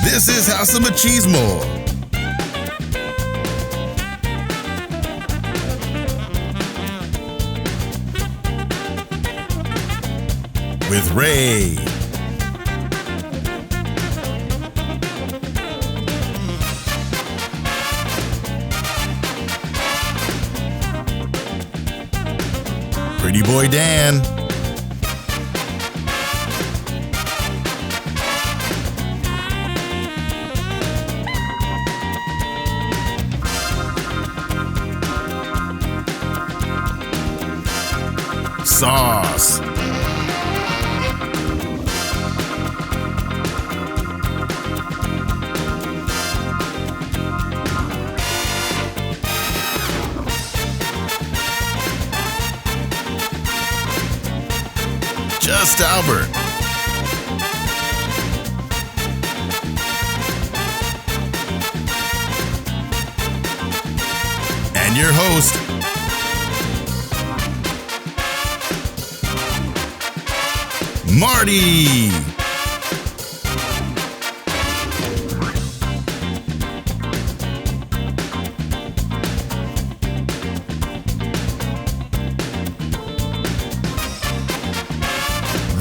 This is House of Machismo. With Ray. Pretty boy Dan. Sauce. Just Albert. And your host, Marty.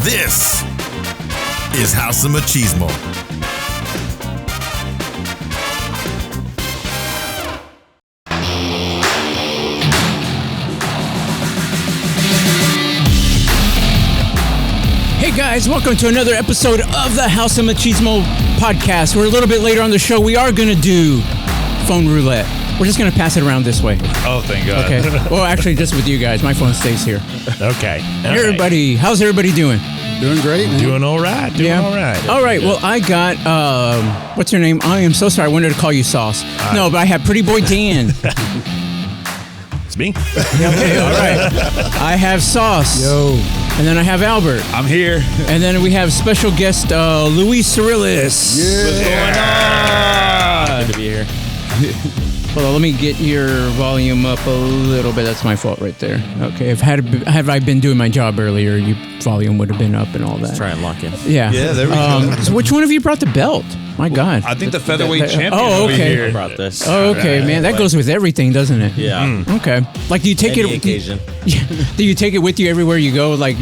This is House of Machismo. Hey guys, welcome to another episode of the House of Machismo podcast. We're a little bit later on the show. We are going to do phone roulette. We're just going to pass it around this way. Oh, thank God. Okay. Well, actually, just with you guys. My phone stays here. Okay. Everybody, how's everybody doing? Doing great, man. Doing all right. All right. All right. Well, I got, what's your name? I am so sorry. I wanted to call you Sauce. No, but I have Pretty Boy Dan. It's me. Okay, all right. I have Sauce. Yo. And then I have Albert. I'm here. And then we have special guest Luis Sariles. Yeah. Good to be here. Hold on, let me get your volume up a little bit. That's my fault right there. Okay, had I been doing my job earlier, your volume would have been up and all that. Let's try and lock in. Yeah. Yeah, there we go. So which one of you brought the belt? My God. I think the featherweight champion Oh, okay. over here brought this. Oh, okay, man. That goes with everything, doesn't it? Yeah. Okay. Like, do you take Any it? occasion. Do you take it with you everywhere you go? Like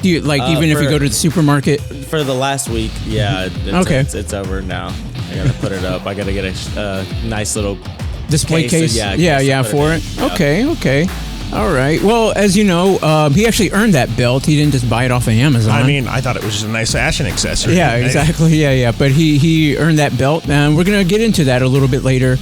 do you even if you go to the supermarket? For the last week, yeah. Okay. It's over now. I gotta put it up. I gotta get a nice little Display case? Yeah, for it. Yeah. Okay. All right. Well, as you know, he actually earned that belt. He didn't just buy it off of Amazon. I mean, I thought it was just a nice fashion accessory. Yeah, exactly. Yeah. But he earned that belt, and we're going to get into that a little bit later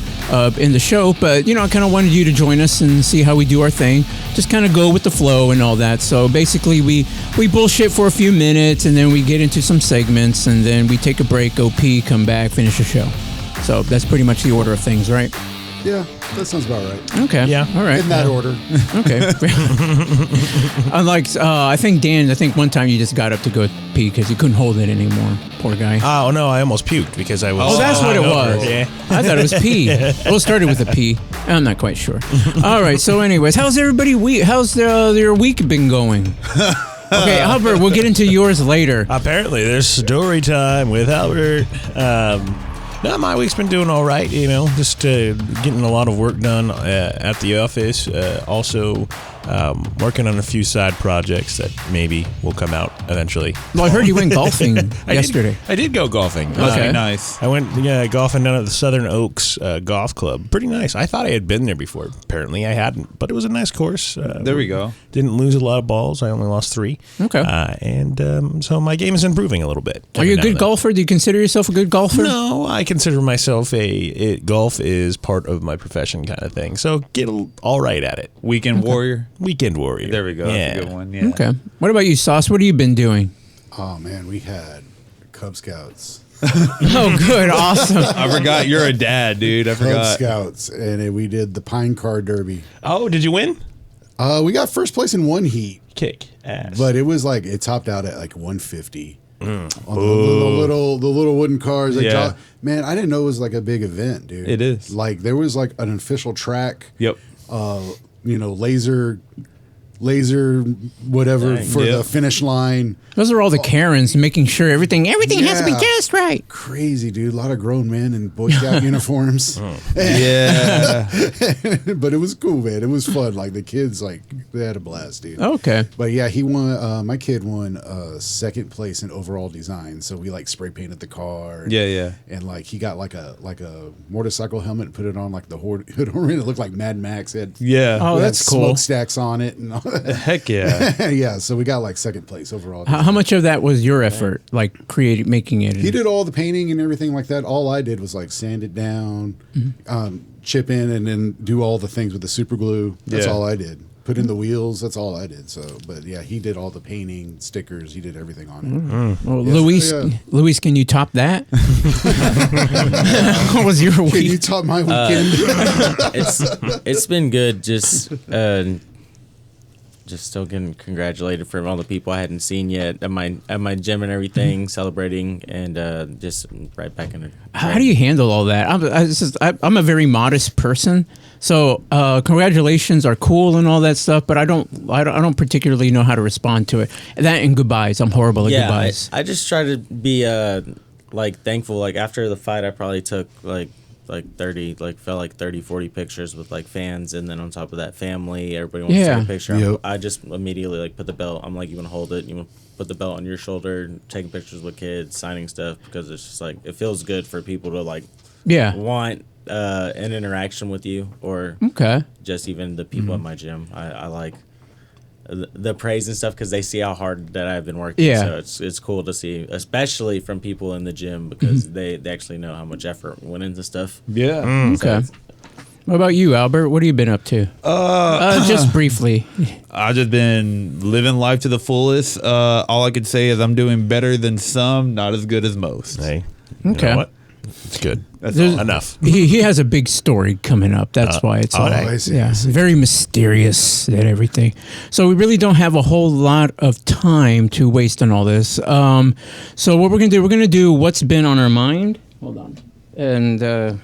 in the show. But, I kind of wanted you to join us and see how we do our thing. Just kind of go with the flow and all that. So basically, we bullshit for a few minutes, and then we get into some segments, and then we take a break, go pee, come back, finish the show. So that's pretty much the order of things, right? Yeah, that sounds about right. Okay. Yeah. All right. In that order. Okay. Unlike, I think one time you just got up to go pee because you couldn't hold it anymore. Poor guy. Oh, no, I almost puked because I was... Oh, that's what it was. Yeah. I thought it was pee. Well, it started with a P. I'm not quite sure. All right. So anyways, how's everybody How's their week been going? Okay, Albert, we'll get into yours later. Apparently, there's story time with Albert. No, my week's been doing all right, just getting a lot of work done at the office. Also, working on a few side projects that maybe will come out eventually. Well, I heard you went golfing yesterday. I did go golfing. Okay. Nice. I went golfing down at the Southern Oaks Golf Club. Pretty nice. I thought I had been there before. Apparently, I hadn't, but it was a nice course. There we go. Didn't lose a lot of balls. I only lost 3. Okay. So my game is improving a little bit. Are you a good golfer? Do you consider yourself a good golfer? No, I consider myself golf is part of my profession kind of thing. So get all right at it. Weekend warrior. Weekend warrior. There we go. Yeah. That's a good one. Yeah. Okay. What about you, Sauce? What have you been doing? Oh, man, we had Cub Scouts. Oh, good. Awesome. I forgot you're a dad, dude. I Cub forgot. Scouts, and we did the Pine Car Derby. Oh, did you win? We got first place in one heat, Kick ass. but it was like it topped out at like 150 on the little wooden cars. Like, Yeah. man, I didn't know it was like a big event, dude. It is. Like there was like an official track. Yep. Laser laser whatever Dang. for the finish line. Those are all the Karens making sure everything has to be Yeah. just right. Crazy, dude. A lot of grown men in Boy Scout uniforms. Yeah. But it was cool, man. It was fun. Like the kids, like they had a blast, dude. Okay. But yeah, he won. My kid won second place in overall design. So we like spray painted the car. Yeah. And like he got like a motorcycle helmet and put it on like the hood on it. It looked like Mad Max. It had, Yeah. Oh, it had that's cool. smokestacks on it and all that. Heck yeah. Yeah. So we got like second place overall. How much of that was your effort, like making it? He did all the painting and everything like that. All I did was like sand it down, chip in, and then do all the things with the super glue. That's Yeah. all I did. Put in the wheels. That's all I did. So, but yeah, he did all the painting, stickers. He did everything on it. Well, Yes, Luis, can you top that? What was your Can week? you top my weekend? It's been good. Just still getting congratulated from all the people I hadn't seen yet at my gym and everything, celebrating, and just right back in it. How do you handle all that? I'm a very modest person, so congratulations are cool and all that stuff, but I don't particularly know how to respond to it. That and goodbyes, I'm horrible at goodbyes. I just try to be like thankful. Like after the fight, I probably took like 30, felt like 30, 40 pictures with like fans, and then on top of that, family. Everybody wants to take a picture. Yep. I just immediately like put the belt. I'm like, you want to hold it? You want to put the belt on your shoulder, taking pictures with kids, signing stuff, because it's just like it feels good for people to like want an interaction with you, or just even the people at my gym. I like the praise and stuff because they see how hard that I've been working. Yeah. So it's cool to see, especially from people in the gym, because they actually know how much effort went into stuff. Yeah. Okay. What about you, Albert? What have you been up to? Just briefly. I've just been living life to the fullest. All I could say is I'm doing better than some, not as good as most. Hey, Okay. You know what? It's good. That's There's- enough. He has a big story coming up. That's why it's all I see, yeah, I see. very mysterious and everything. So we really don't have a whole lot of time to waste on all this. So what we're gonna do what's been on our mind. Hold on. And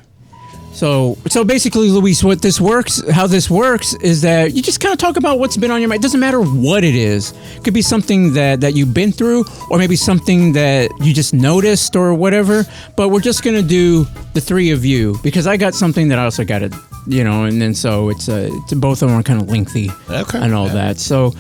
so basically, Luis, how this works is that you just kind of talk about what's been on your mind. It doesn't matter what it is. It could be something that you've been through, or maybe something that you just noticed or whatever. But we're just going to do the three of you, because I got something that I also got to, and then so it's both of them are kind of lengthy and all that. So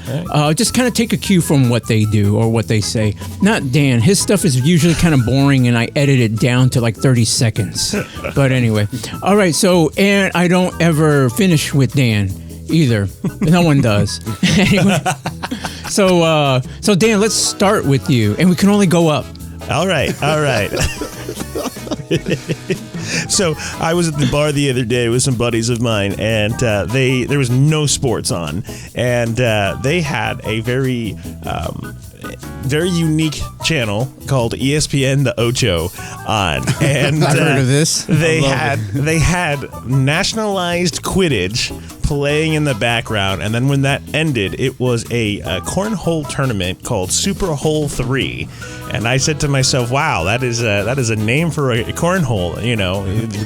just kind of take a cue from what they do or what they say. Not Dan. His stuff is usually kind of boring, and I edit it down to like 30 seconds. But anyway. All right, and I don't ever finish with Dan either. No one does. Anyway, so Dan, let's start with you, and we can only go up. All right. So I was at the bar the other day with some buddies of mine, and there was no sports on, and they had a very unique channel called ESPN The Ocho on, and I've heard of this. They had nationalized Quidditch playing in the background, and then when that ended, it was a cornhole tournament called Super Hole 3. And I said to myself, "Wow, that is a name for a cornhole."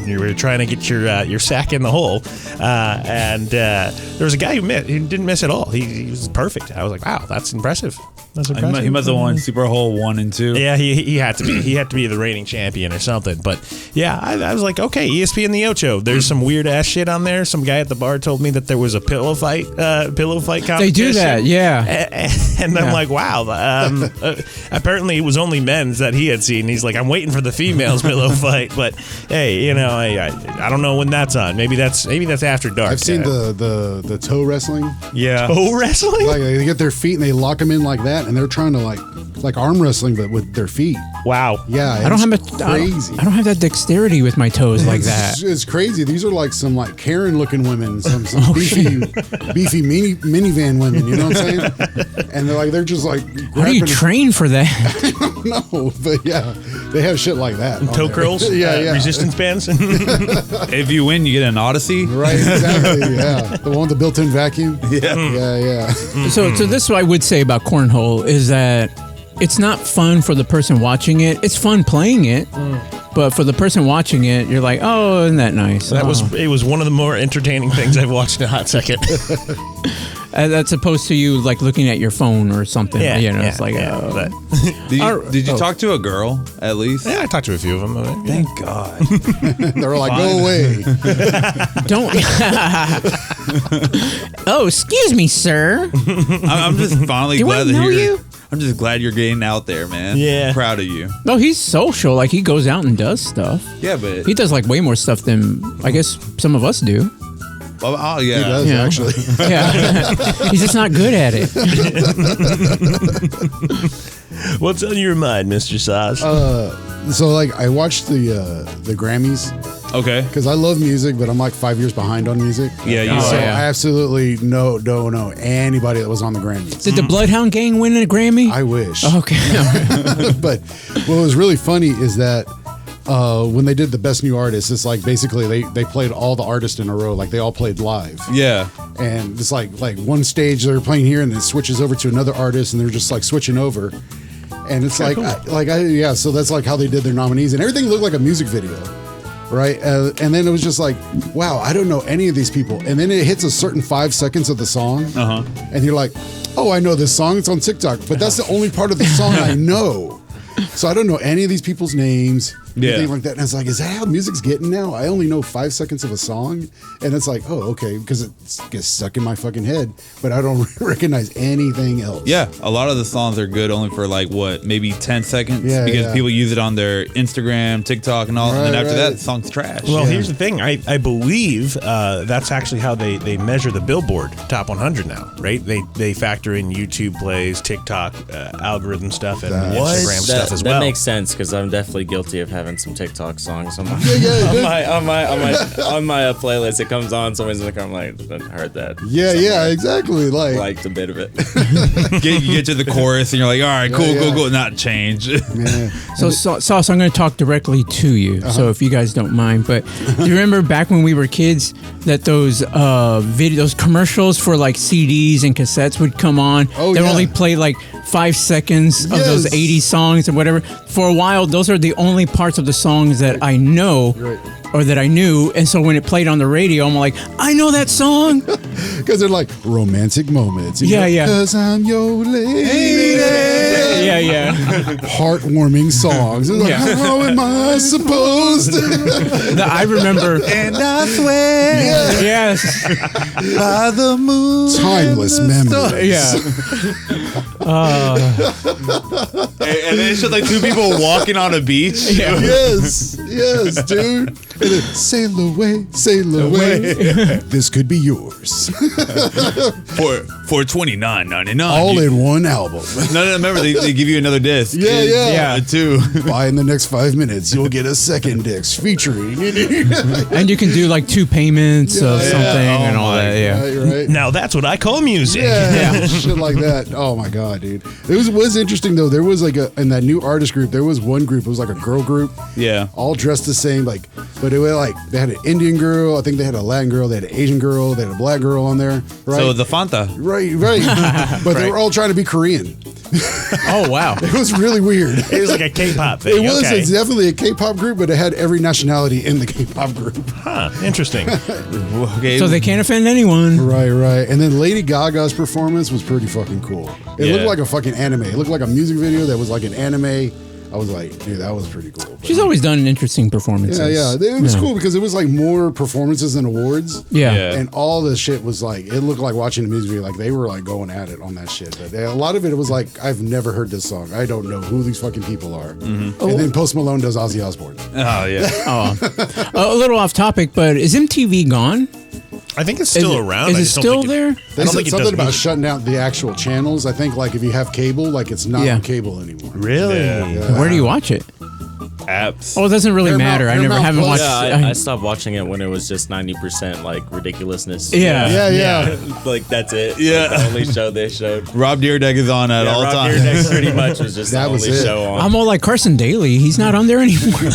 You were trying to get your sack in the hole, and there was a guy who didn't miss at all. He was perfect. I was like, "Wow, that's impressive." He must have won Super Hole 1 and 2. Yeah, he had to be. He had to be the reigning champion or something. But yeah, I was like, okay, ESPN The Ocho. There's some weird ass shit on there. Some guy at the bar told me that there was a pillow fight competition. They do that, yeah. And I'm like, wow. Apparently, it was only men's that he had seen. He's like, I'm waiting for the females pillow fight. But hey, I don't know when that's on. Maybe that's after dark. I've seen the toe wrestling. Yeah. toe wrestling. Like they get their feet and they lock them in like that, and they're trying to like arm wrestling, but with their feet. Wow. Yeah, I don't it's have crazy. I don't have that dexterity with my toes like that. It's crazy. These are like some like Karen looking women, some beefy minivan women. You know what I'm saying? And they're just like. How do you train for that? No, but yeah, they have shit like that. on Toe there. curls. yeah. Resistance bands. If you win, you get an Odyssey. Right, exactly. Yeah, the one with the built-in vacuum. Yeah. So this what I would say about cornhole is that it's not fun for the person watching it. It's fun playing it, but for the person watching it, you're like, oh, isn't that nice? It was one of the more entertaining things I've watched in a hot second. That's opposed to you like looking at your phone or something. Yeah, you know, yeah, it's like, yeah, but- Did you talk to a girl at least? Yeah, I talked to a few of them. Thank God. They were like, go away. don't. Oh, excuse me, sir. I'm just finally Do glad I that know you're. you? I'm just glad you're getting out there, man. Yeah. Proud of you. No, he's social. Like he goes out and does stuff. Yeah, but He does like way more stuff than I guess some of us do. oh yeah. He does, Yeah. actually. Yeah, he's just not good at it. What's on your mind, Mr. Sauce? So, like, I watched the Grammys Okay. because I love music, but I'm like 5 years behind on music. Yeah, you So are. yeah. I absolutely don't know anybody that was on the Grammys. Did the Bloodhound Gang win a Grammy? I wish. Okay. But what was really funny is that when they did the Best New Artist, it's like basically they played all the artists in a row, like they all played live. Yeah. And it's like one stage they're playing here, and then it switches over to another artist, and they're just like switching over. And it's yeah. So that's like how they did their nominees, and everything looked like a music video, right? And then it was just like, wow, I don't know any of these people. And then it hits a certain 5 seconds of the song, and you're like, oh, I know this song. It's on TikTok, but that's the only part of the song I know. So I don't know any of these people's names, anything like that. And it's like, is that how music's getting now? I only know 5 seconds of a song, and it's like, oh, okay, because it gets stuck in my fucking head, but I don't recognize anything else. Yeah, a lot of the songs are good only for like what, maybe 10 seconds because people use it on their Instagram, TikTok, and all. and then after that, the song's trash. Well, here's the thing. I believe that's actually how they measure the Billboard Top 100 now, right? They factor in YouTube plays, TikTok algorithm stuff, and Instagram stuff as well. That makes sense because I'm definitely guilty of having some TikTok songs on my playlist. It comes on, somebody's in the car, I'm like, I heard that. Yeah, exactly. Liked a bit of it. you get to the chorus and you're like, all right, cool, not change. Yeah. So, Sauce, I'm going to talk directly to you. So if you guys don't mind, but do you remember back when we were kids that those those commercials for like CDs and cassettes would come on? Oh, They'd yeah. only play like 5 seconds of those Yes. 80s songs or whatever. For a while, those are the only parts of the songs that I know or that I knew. And so when it played on the radio, I'm like, I know that song. Because they're like romantic moments. Yeah. Because I'm your lady. Yeah. Heartwarming songs. It's like, Yeah. how am I supposed to? I remember. And I swear Yes. by the moon. Timeless memories. Yeah. And then it's just like two people walking on a beach. Yes, dude. And then, sail away. This could be yours. For $29.99. All in one album. No, remember they give you another disc. Yeah. Two. Buy in the next 5 minutes, you'll get a second disc featuring. And you can do like 2 payments of something and all that. Yeah. Right. Now that's what I call music. Yeah, shit like that. Oh my god, dude! It was interesting though. There was like in that new artist group. There was one group. It was like a girl group. Yeah. All dressed the same, like, but it was like they had an Indian girl. I think they had a Latin girl. They had an Asian girl. They had a black girl on there. Right. So the Fanta. Right. But they were all trying to be Korean. Oh, wow. It was really weird. It was like a K-pop thing. It was. Okay. It's definitely a K-pop group, but it had every nationality in the K-pop group. Huh, interesting. Okay. So they can't offend anyone. Right. And then Lady Gaga's performance was pretty fucking cool. It looked like a fucking anime. It looked like a music video that was like an anime. I was like, dude, that was pretty cool. She's always done interesting performances. Yeah. It was cool because it was like more performances than awards. Yeah. And all the shit was like, it looked like watching a music video. Like they were like going at it on that shit. But a lot of it was like, I've never heard this song. I don't know who these fucking people are. And then Post Malone does Ozzy Osbourne. Oh yeah. A little off topic, but is MTV gone? I think it's still around. Is I it just don't still think there? They I don't said think it something does about music. shutting down the actual channels. I think like if you have cable, like it's not on cable anymore. Really? Yeah. Where do you watch it? Apps. Oh, it doesn't really Paramount- matter. I never Paramount haven't Plus. watched. Yeah, I stopped watching it when it was just 90% like ridiculousness. Yeah. Like that's it. Yeah. Like, the only show they showed. Rob Deerdeck is on at all Rob times. Dyrdek pretty much was just That the was only it. show on. I'm all like Carson Daly. He's not on there anymore.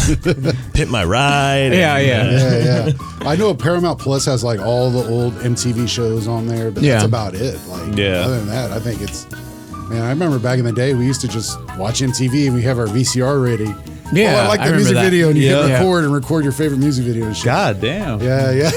Pit My Ride. Yeah, and, Yeah. I know Paramount Plus has like all the old MTV shows on there, but that's Yeah. about it. Like, Yeah. other than that, I think it's, man, I remember back in the day, we used to just watch MTV and we have our VCR ready. Yeah, I like the remember music that. video, and you Yeah. hit record and record your favorite music video and shit. God damn. Yeah.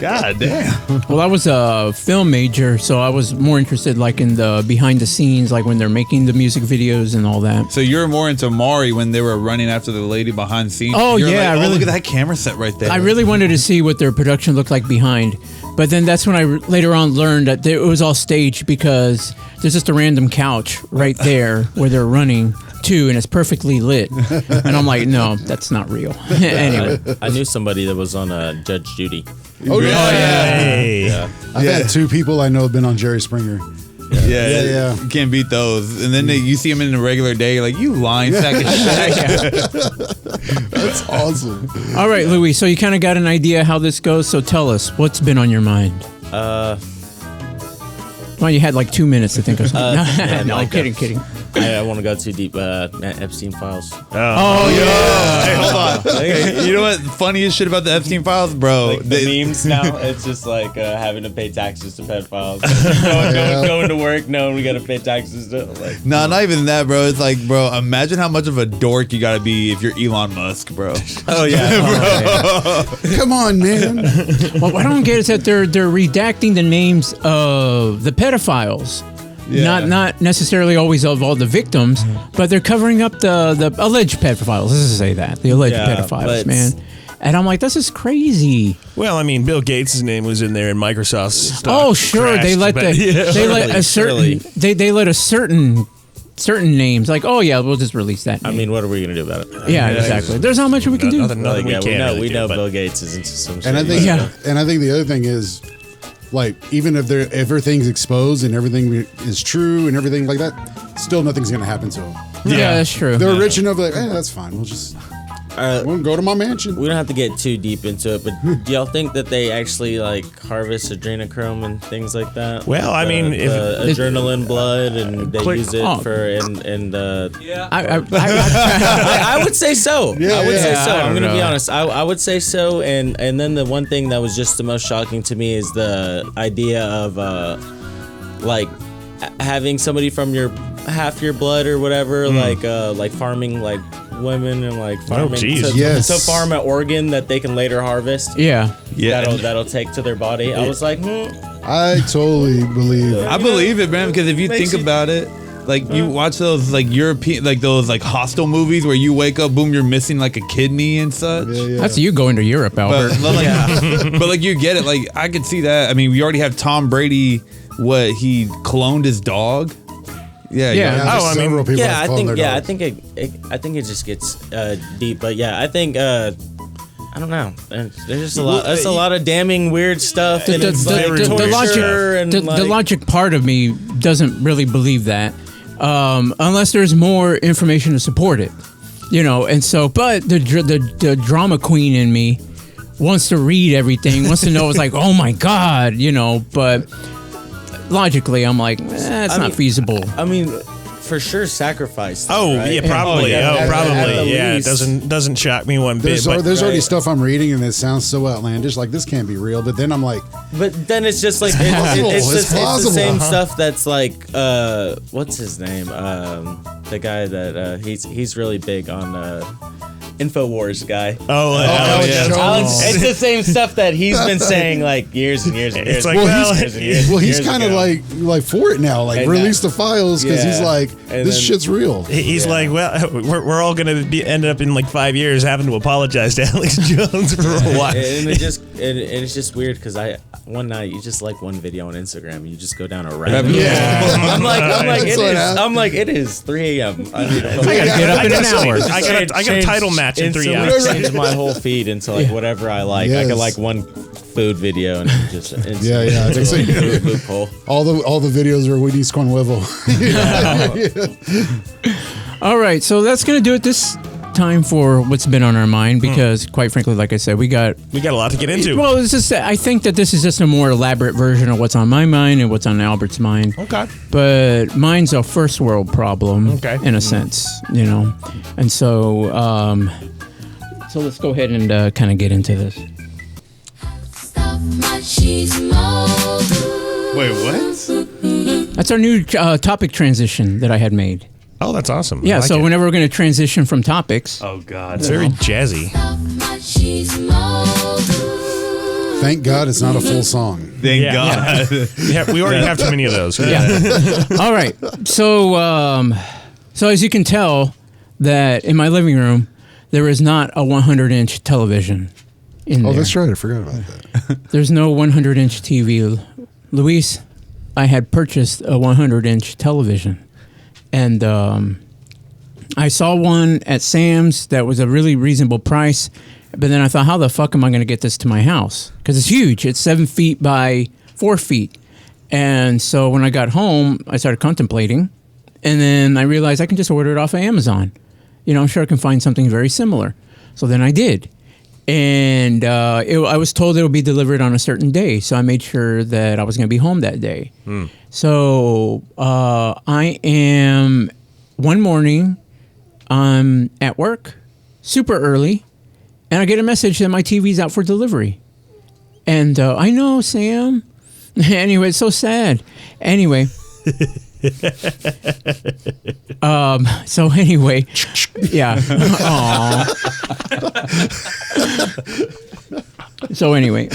God damn. Well, I was a film major, so I was more interested like in the behind the scenes, like when they're making the music videos and all that. So you're more into Maury when they were running after the lady behind the scenes. Oh, You're yeah, like, I really- look at that camera set right there. I really wanted to see what their production looked like behind. But then that's when I later on learned that it was all staged because there's just a random couch right there where they're running to, and it's perfectly lit. And I'm like, no, that's not real. Anyway. I knew somebody that was on Judge Judy. Oh, yeah. Hey. Yeah. I've had 2 people I know have been on Jerry Springer. Yeah. You can't beat those. And then you see them in a regular day, you're like, you lying sack of shit. That's awesome. All right, Louis. So you kind of got an idea how this goes. So tell us, what's been on your mind? Well, you had like 2 minutes to think of something. No, like, kidding. I don't want to go too deep. Epstein files. Oh, yeah. Hey, hold on. Hey, you know what? Funniest shit about the Epstein files, bro. Like the memes now, it's just like having to pay taxes to pedophiles. Going to work, knowing we got to pay taxes to like. No, not even that, bro. It's like, bro, imagine how much of a dork you gotta be if you're Elon Musk, bro. Oh yeah. Come on, man. Well, what I don't get is that they're redacting the names of the pedophiles. Yeah. Not necessarily always of all the victims, but they're covering up the alleged pedophiles. Let's just say that. The alleged pedophiles, man. And I'm like, this is crazy. Well, I mean, Bill Gates' name was in there, and Microsoft's stock Oh, sure. crashed, They let but- they let a certain surely. they let a certain names like, oh yeah, we'll just release that name. I mean, what are we gonna do about it? yeah, exactly. There's not much we can do. Nothing Like, we yeah, can really we do, know but- Bill Gates is into some shit. And I think, Yeah. and I think the other thing is, like, even if everything's exposed and everything is true and everything like that, still nothing's gonna happen to them. Yeah, that's true. They're rich enough, like, that's fine. We'll go to my mansion. we don't have to get too deep into it, but do y'all think that they actually like harvest adrenochrome and things like that? Well, I mean, if- the adrenaline blood and they Quick- use it Oh. for I I would say so. Yeah, I would say yeah. so. I I'm don't gonna be know. honest. I would say so. And then the one thing that was just the most shocking to me is the idea of like having somebody from your half your blood or whatever, like farming like women and like farming geez. Yes. to farm an organ that they can later harvest. yeah. That'll take to their body. I was like, I totally believe. I believe it, man, because if you Makes think you- about it, like you watch those like European, like those like hostile movies where you wake up, boom, you're missing like a kidney and such. Yeah. That's you going to Europe, Albert. But like, but like you get it. Like I could see that. I mean, we already have Tom Brady. What he cloned his dog. Yeah. Yeah. Yeah, Oh, I mean, several people yeah, have I cloned think their I dogs. think I think it just gets deep, but yeah, I think I don't know. There's just a lot. That's a lot of damning weird stuff, and it's like torture and the like, logic part of me doesn't really believe that, unless there's more information to support it, And so, but the drama queen in me wants to read everything, wants to know. It's like, oh my god, But logically, I'm like, it's not feasible. I mean, for sure, sacrifice. Oh, right? yeah, probably. yeah, Oh, at the probably. Yeah, it least. doesn't shock me one bit. There's already Right. stuff I'm reading and it sounds so outlandish. Like, this can't be real. But then I'm like, But then it's just like possible. it's It's the plausible. same stuff that's like what's his name? The guy that he's really big on InfoWars guy. yeah. Jones. It's the same stuff that he's been saying like years and years and years. It's like, and well, years and years well, he's years kind of ago. like for it now. Like, And release that- the files because he's yeah. like, And this then- shit's real. He's like, well, we're all going to end up in like 5 years having to apologize to Alex Jones for a while. and it's just weird because one night you just like one video on Instagram, you just go down a rabbit. Yeah. I'm like That's what happened. it is 3 a.m. I need to Get up in an hour. I got a title match in 3 instantly hours. change my whole feed into like whatever I like. I Yes. could like one food video and just instantly Yeah. throw a loophole. All the videos are Weedies con huevo. All right, so that's gonna do it this time for what's been on our mind because, quite frankly, like I said, we got. We got a lot to get into. Well, it's just I think that this is just a more elaborate version of what's on my mind and what's on Albert's mind. Okay. But mine's a first world problem, Okay. in a sense, And so, so let's go ahead and kind of get into this. House of Machismo. Wait, what? That's our new topic transition that I had made. Oh, that's awesome. Yeah, I like so it. whenever we're going to transition from topics. Oh God, It's very jazzy. Thank God it's not a full song. thank God. Yeah, we already have too many of those. Yeah. All right. So, so as you can tell, that in my living room there is not a 100-inch television in there. Oh, that's right. I forgot about that. There's no 100-inch TV. Luis, I had purchased a 100-inch television, and I saw one at Sam's that was a really reasonable price. But then I thought, how the fuck am I going to get this to my house? Because it's huge. It's 7 feet by 4 feet. And so when I got home, I started contemplating. And then I realized I can just order it off of Amazon. You know, I'm sure I can find something very similar. So then I did. And I was told it would be delivered on a certain day. So I made sure that I was going to be home that day. So I am, one morning, I'm at work, super early. And I get a message that my TV's out for delivery. And I know, Sam. Anyway, it's so sad. Anyway. So anyway. Yeah. Aww. So anyway.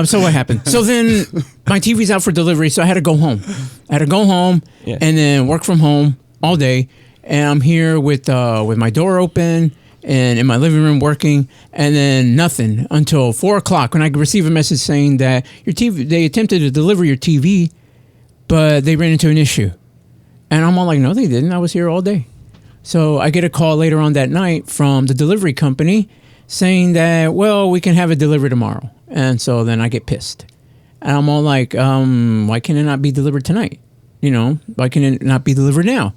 So what happened? So then my TV's out for delivery, so I had to go home. And then work from home all day. And I'm here with my door open and in my living room working, and then nothing until 4 o'clock when I receive a message saying that your TV, they attempted to deliver your TV, but they ran into an issue. And I'm all like, no, they didn't. I was here all day. So I get a call later on that night from the delivery company saying that, well, we can have it delivered tomorrow. And so then I get pissed. And I'm all like, why can it not be delivered tonight? You know, why can it not be delivered now?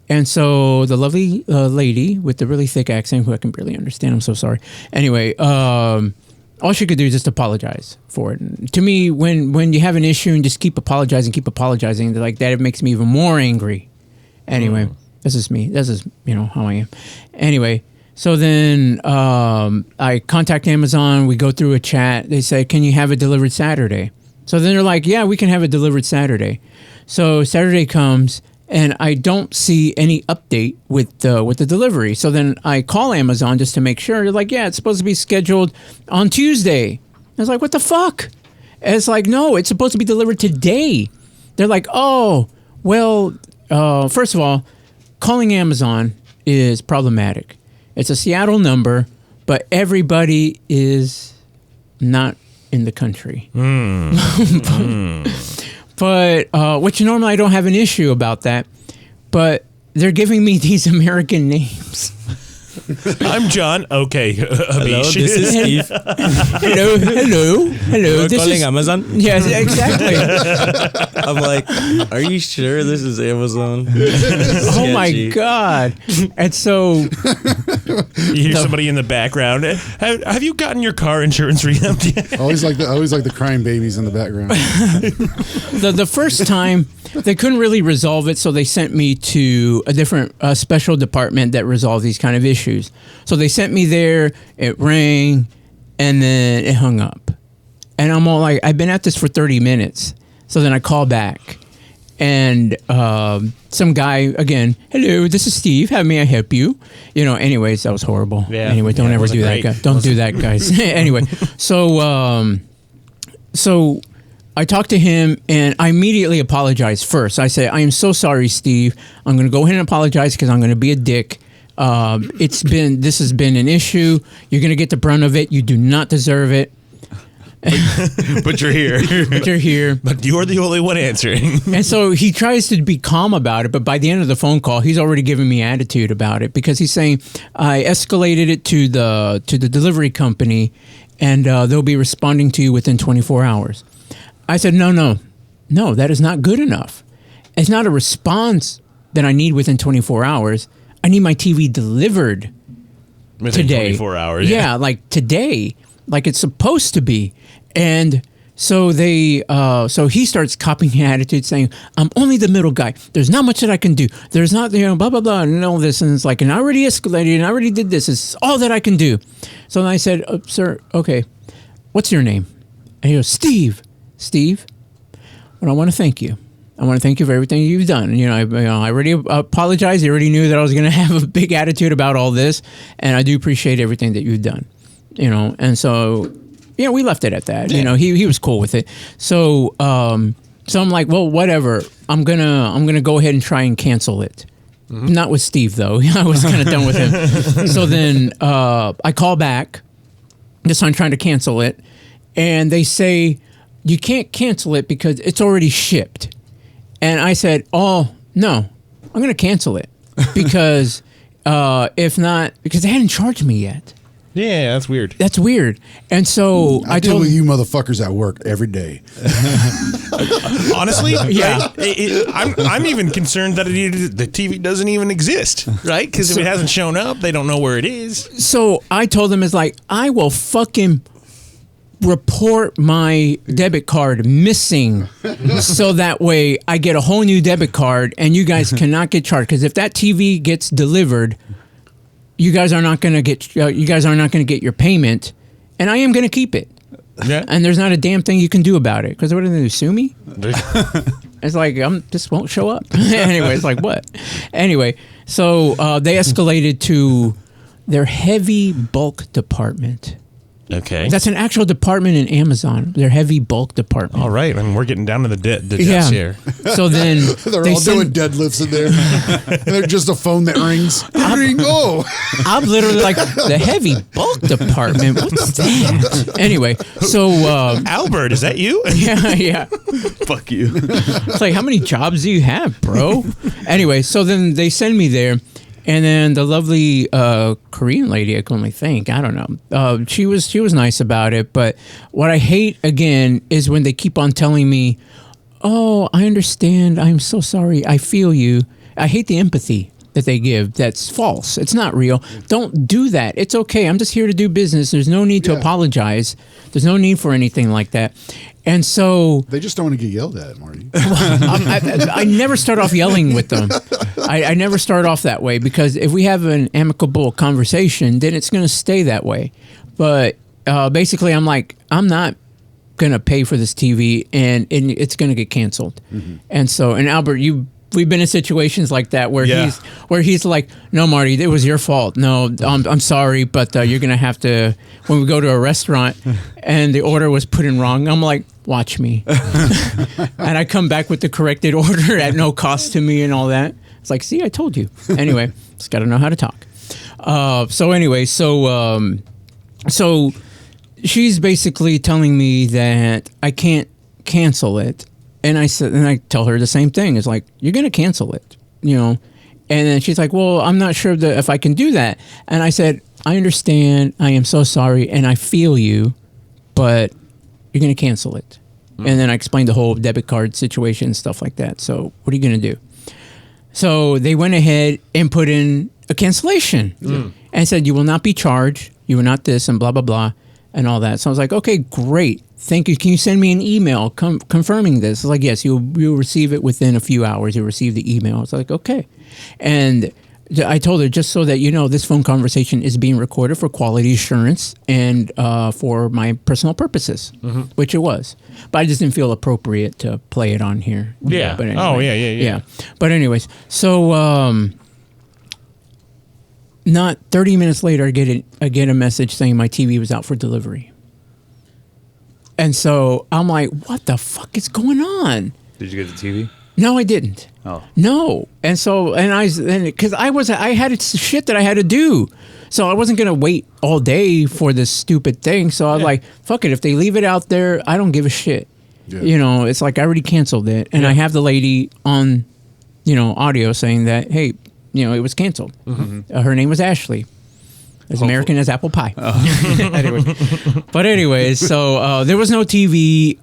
And so the lovely lady with the really thick accent, who I can barely understand, I'm so sorry. Anyway, all she could do is just apologize for it. And to me, when you have an issue and just keep apologizing, like that, it makes me even more angry. Anyway, this is me. This is, how I am. Anyway, so then I contact Amazon. We go through a chat. They say, can you have it delivered Saturday? So then they're like, yeah, we can have it delivered Saturday. So Saturday comes, and I don't see any update with the delivery. So then I call Amazon just to make sure. They're like, yeah, it's supposed to be scheduled on Tuesday. I was like, what the fuck? And it's like, no, it's supposed to be delivered today. They're like, oh, well, first of all, calling Amazon is problematic. It's a Seattle number, but everybody is not in the country. But, which normally I don't have an issue about that, but they're giving me these American names. I'm John. Okay. Hello, this is Steve. Hello. You're calling Amazon? Yes, exactly. I'm like, are you sure this is Amazon? Oh my God. And so you hear somebody in the background. Have you gotten your car insurance revamped yet? I always like the crying babies in the background. The first time they couldn't really resolve it, so they sent me to a different special department that resolved these kind of issues. So they sent me there, it rang, and then it hung up. And I'm all like, I've been at this for 30 minutes. So then I call back, and some guy, again, hello, this is Steve, how may I help you? Anyways, that was horrible. Yeah. Anyway, don't ever do that, guys. Don't do that, guys. Anyway, so I talked to him, and I immediately apologized first. I said, I am so sorry, Steve. I'm going to go ahead and apologize because I'm going to be a dick. This has been an issue. You're going to get the brunt of it. You do not deserve it. But you're here. But you're the only one answering. And so he tries to be calm about it, but by the end of the phone call, he's already giving me attitude about it because he's saying, I escalated it to the delivery company, and they'll be responding to you within 24 hours. I said, no, that is not good enough. It's not a response that I need within 24 hours. I need my TV delivered within today. 24 hours. Yeah, like today, like it's supposed to be. And so so he starts copying attitude saying, I'm only the middle guy. There's not much that I can do. There's not, blah, blah, blah, and all this. And it's like, and I already escalated and I already did this. It's all that I can do. So then I said, sir, okay, what's your name? And he goes, Steve. Well, I want to thank you I want to thank you for everything you've done. I already apologized. I already knew that I was going to have a big attitude about all this, and I do appreciate everything that you've done. And so, we left it at that. Yeah. He was cool with it. So, so I'm like, well, whatever. I'm gonna go ahead and try and cancel it. Mm-hmm. Not with Steve though. I was kind of done with him. So then I call back. This time, trying to cancel it, and they say you can't cancel it because it's already shipped. And I said, oh, no, I'm going to cancel it because if not, because they hadn't charged me yet. Yeah, that's weird. That's weird. And so I deal with you motherfuckers at work every day. Honestly, yeah. Right? I'm even concerned that the TV doesn't even exist, right? Because if it hasn't shown up, they don't know where it is. So I told them, it's like, I will fucking report my debit card missing so that way I get a whole new debit card and you guys cannot get charged. Because if that TV gets delivered, you guys are not going to get your payment, and I am going to keep it. Yeah. And there's not a damn thing you can do about it. Because what are they going to sue me? It's like, this won't show up. Anyway, it's like, what? Anyway, so they escalated to their heavy bulk department. Okay. That's an actual department in Amazon. Their heavy bulk department. All right. I mean, we're getting down to the depths here. So then they're all doing deadlifts in there. They're just a phone that rings. I'm literally like, the heavy bulk department. What's that? Anyway, so Albert, is that you? yeah. Fuck you. It's like, how many jobs do you have, bro? Anyway, so then they send me there. And then the lovely Korean lady, I can only think, I don't know. She was nice about it. But what I hate, again, is when they keep on telling me, oh, I understand. I'm so sorry. I feel you. I hate the empathy that they give. That's false. It's not real. Don't do that. It's okay. I'm just here to do business. There's no need to apologize. There's no need for anything like that. And so they just don't want to get yelled at, Marty. I never start off yelling with them. I never start off that way because if we have an amicable conversation, then it's going to stay that way. But basically, I'm like, I'm not going to pay for this TV, and it's going to get canceled. Mm-hmm. And so, and Albert, we've been in situations like that where he's like, no, Marty, it was your fault. No, I'm sorry, but you're going to have to, when we go to a restaurant and the order was put in wrong, I'm like, watch me. And I come back with the corrected order at no cost to me and all that. It's like, see, I told you. Anyway, just got to know how to talk. So she's basically telling me that I can't cancel it. And I tell her the same thing. It's like, you're going to cancel it, And then she's like, well, I'm not sure if I can do that. And I said, I understand. I am so sorry. And I feel you, but you're going to cancel it. Mm. And then I explained the whole debit card situation and stuff like that. So what are you going to do? So they went ahead and put in a cancellation and said, you will not be charged. You will not this and blah, blah, blah and all that. So I was like, okay, great. Thank you. Can you send me an email confirming this? I was like, yes, you'll receive it within a few hours. You'll receive the email. I was like, okay. And I told her, just so that you know, this phone conversation is being recorded for quality assurance and for my personal purposes, which it was. But I just didn't feel appropriate to play it on here. Yeah. But anyway, oh, yeah. But anyways, so not 30 minutes later, I get a message saying my TV was out for delivery. And so I'm like, what the fuck is going on? Did you get the TV? No, I didn't. Oh. No. And so, because I had shit that I had to do. So I wasn't going to wait all day for this stupid thing. So I was like, fuck it. If they leave it out there, I don't give a shit. Yeah. It's like I already canceled it. And I have the lady on, audio saying that, hey, it was canceled. Mm-hmm. Her name was Ashley. As American as apple pie. Anyways, so there was no TV.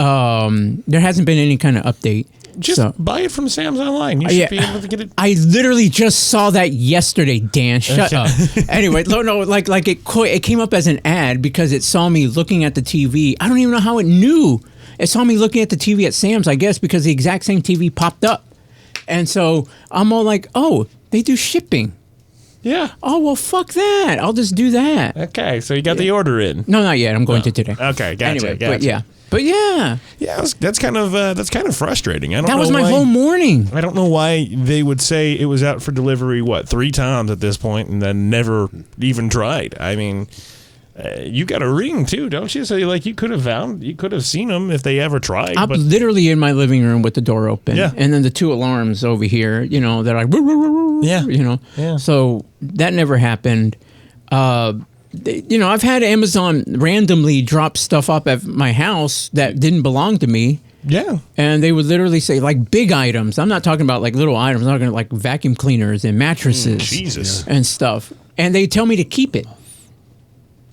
There hasn't been any kind of update. Just buy it from Sam's Online. You should be able to get it. I literally just saw that yesterday, Dan. Shut up. Anyway, no, like it came up as an ad because it saw me looking at the TV. I don't even know how it knew. It saw me looking at the TV at Sam's, I guess, because the exact same TV popped up. And so I'm all like, oh, they do shipping. Yeah. Oh, well, fuck that. I'll just do that. Okay, so you got the order in. No, not yet. I'm going to today. Okay, gotcha. Anyway, but yeah. But yeah, that's kind of frustrating. I don't know. That was my whole morning. I don't know why they would say it was out for delivery 3 times at this point and then never even tried. I mean, you got a ring too, don't you? So you could have seen them if they ever tried. I'm literally in my living room with the door open, and then the 2 alarms over here, that are So that never happened. I've had Amazon randomly drop stuff up at my house that didn't belong to me. Yeah. And they would literally say, big items. I'm not talking about, little items. I'm talking like vacuum cleaners and mattresses. Jesus. And stuff. And they tell me to keep it.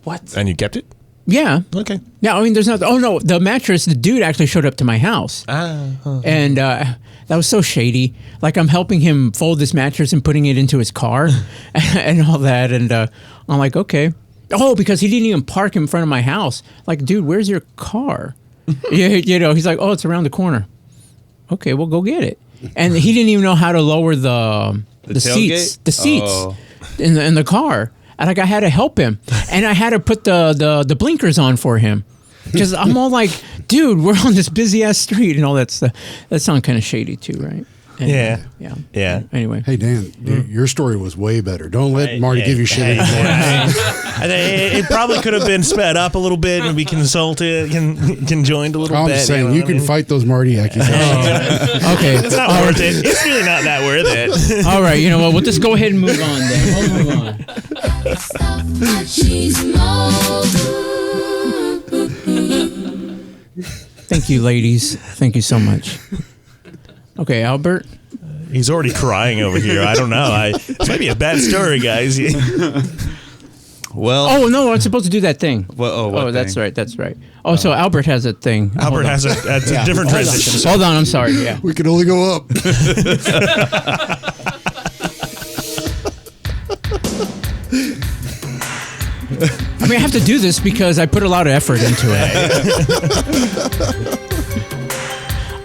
What? And you kept it? Yeah. Okay. Yeah, I mean, there's not... Oh, no, the mattress, the dude actually showed up to my house. And that was so shady. I'm helping him fold this mattress and putting it into his car and all that. And I'm like, okay. Oh, because he didn't even park in front of my house. Dude, where's your car? He's like, oh, it's around the corner. Okay, well, go get it. And he didn't even know how to lower the seats. The seats in the car. And I had to help him. And I had to put the blinkers on for him. Because I'm all like, dude, we're on this busy ass street and all that stuff. That sounds kind of shady too, right? Anyway, yeah. Anyway. Hey, Dan, your story was way better. Don't let Marty give you shit anymore. It probably could have been sped up a little bit and be conjoined a little bit. I'm just saying, you can fight those Marty accusations. Okay. It's not worth it. It's really not that worth it. All right, you know what? We'll just go ahead and move on then. We'll move on. Thank you, ladies. Thank you so much. Okay, Albert. He's already crying over here. I don't know. This might be a bad story, guys. Well. Oh no, I'm supposed to do that thing. What that's thing? right. That's right. Oh, so Albert has a thing. Albert has a different transition. Hold on, I'm sorry. Yeah. We can only go up. I mean, I have to do this because I put a lot of effort into it.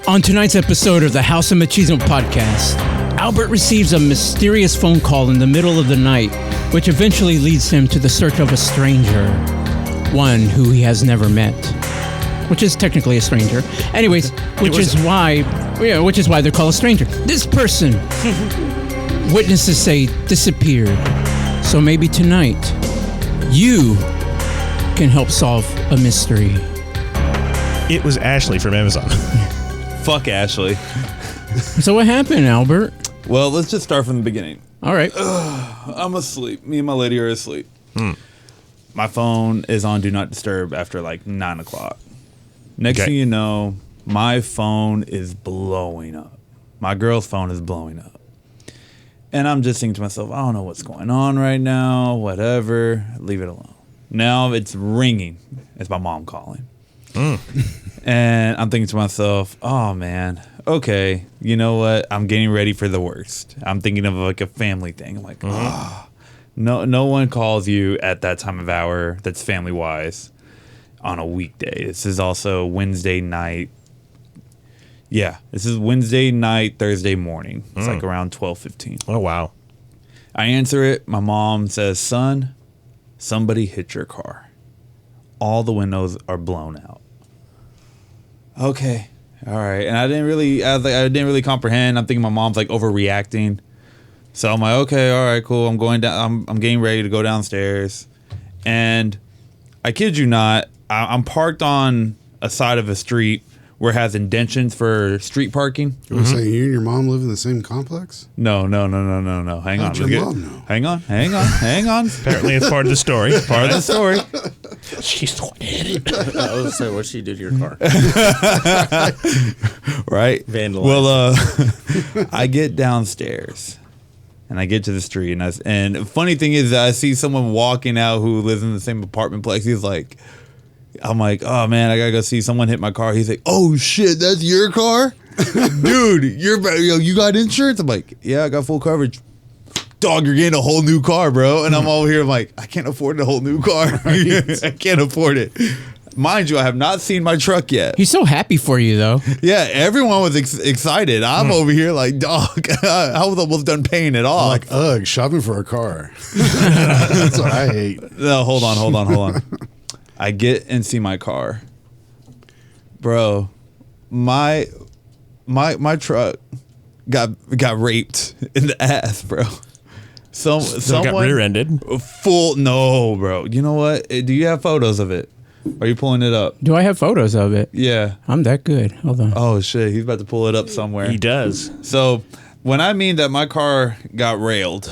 On tonight's episode of the House of Machismo podcast, Albert receives a mysterious phone call in the middle of the night, which eventually leads him to the search of a stranger, one who he has never met, which is technically a stranger. Anyways, which is why they're called a stranger. This person, witnesses say, disappeared. So maybe tonight, you can help solve a mystery. It was Ashley from Amazon. Fuck Ashley. So what happened, Albert? Well, let's just start from the beginning. All right. I'm asleep. Me and my lady are asleep. My phone is on Do Not Disturb after 9 o'clock. Next thing you know, my phone is blowing up. My girl's phone is blowing up. And I'm just thinking to myself, I don't know what's going on right now, whatever. Leave it alone. Now it's ringing. It's my mom calling. And I'm thinking to myself, oh man, okay, you know what? I'm getting ready for the worst. I'm thinking of a family thing. I'm like, no one calls you at that time of hour that's family wise on a weekday. This is also Wednesday night. Yeah, this is Wednesday night, Thursday morning. It's around 12:15. Oh wow. I answer it. My mom says, son, somebody hit your car. All the windows are blown out. Okay, all right, and I didn't really comprehend. I'm thinking my mom's overreacting, so I'm like, okay, all right, cool. I'm going down. I'm getting ready to go downstairs, and I kid you not, I'm parked on a side of a street where it has indentions for street parking. You want to say you and your mom live in the same complex? No. Hang How'd on. your mom know? Hang on. Apparently, it's part of the story. Part of the story. She's the one that hit it. I was saying, what'd she do to your car? Right. Vandalized. Well, I get downstairs and I get to the street, and the funny thing is that I see someone walking out who lives in the same apartment complex. I'm like, oh man, I gotta go see someone hit my car. He's like, oh shit, that's your car, dude. You got insurance? I'm like, yeah, I got full coverage. Dog, you're getting a whole new car, bro. And I'm over here, I'm like, I can't afford a whole new car. I can't afford it. Mind you, I have not seen my truck yet. He's so happy for you, though. Yeah, everyone was excited. I'm over here like, dog, I was almost done paying it off. Like, ugh, shopping for a car. That's what I hate. No, hold on. I get and see my car. bro, my truck got raped in the ass, bro. Someone got rear-ended. No, bro. You know what? Do you have photos of it? Are you pulling it up? Do I have photos of it? Yeah. I'm that good. Hold on. Oh shit, he's about to pull it up somewhere. He does. So when I mean that my car got railed,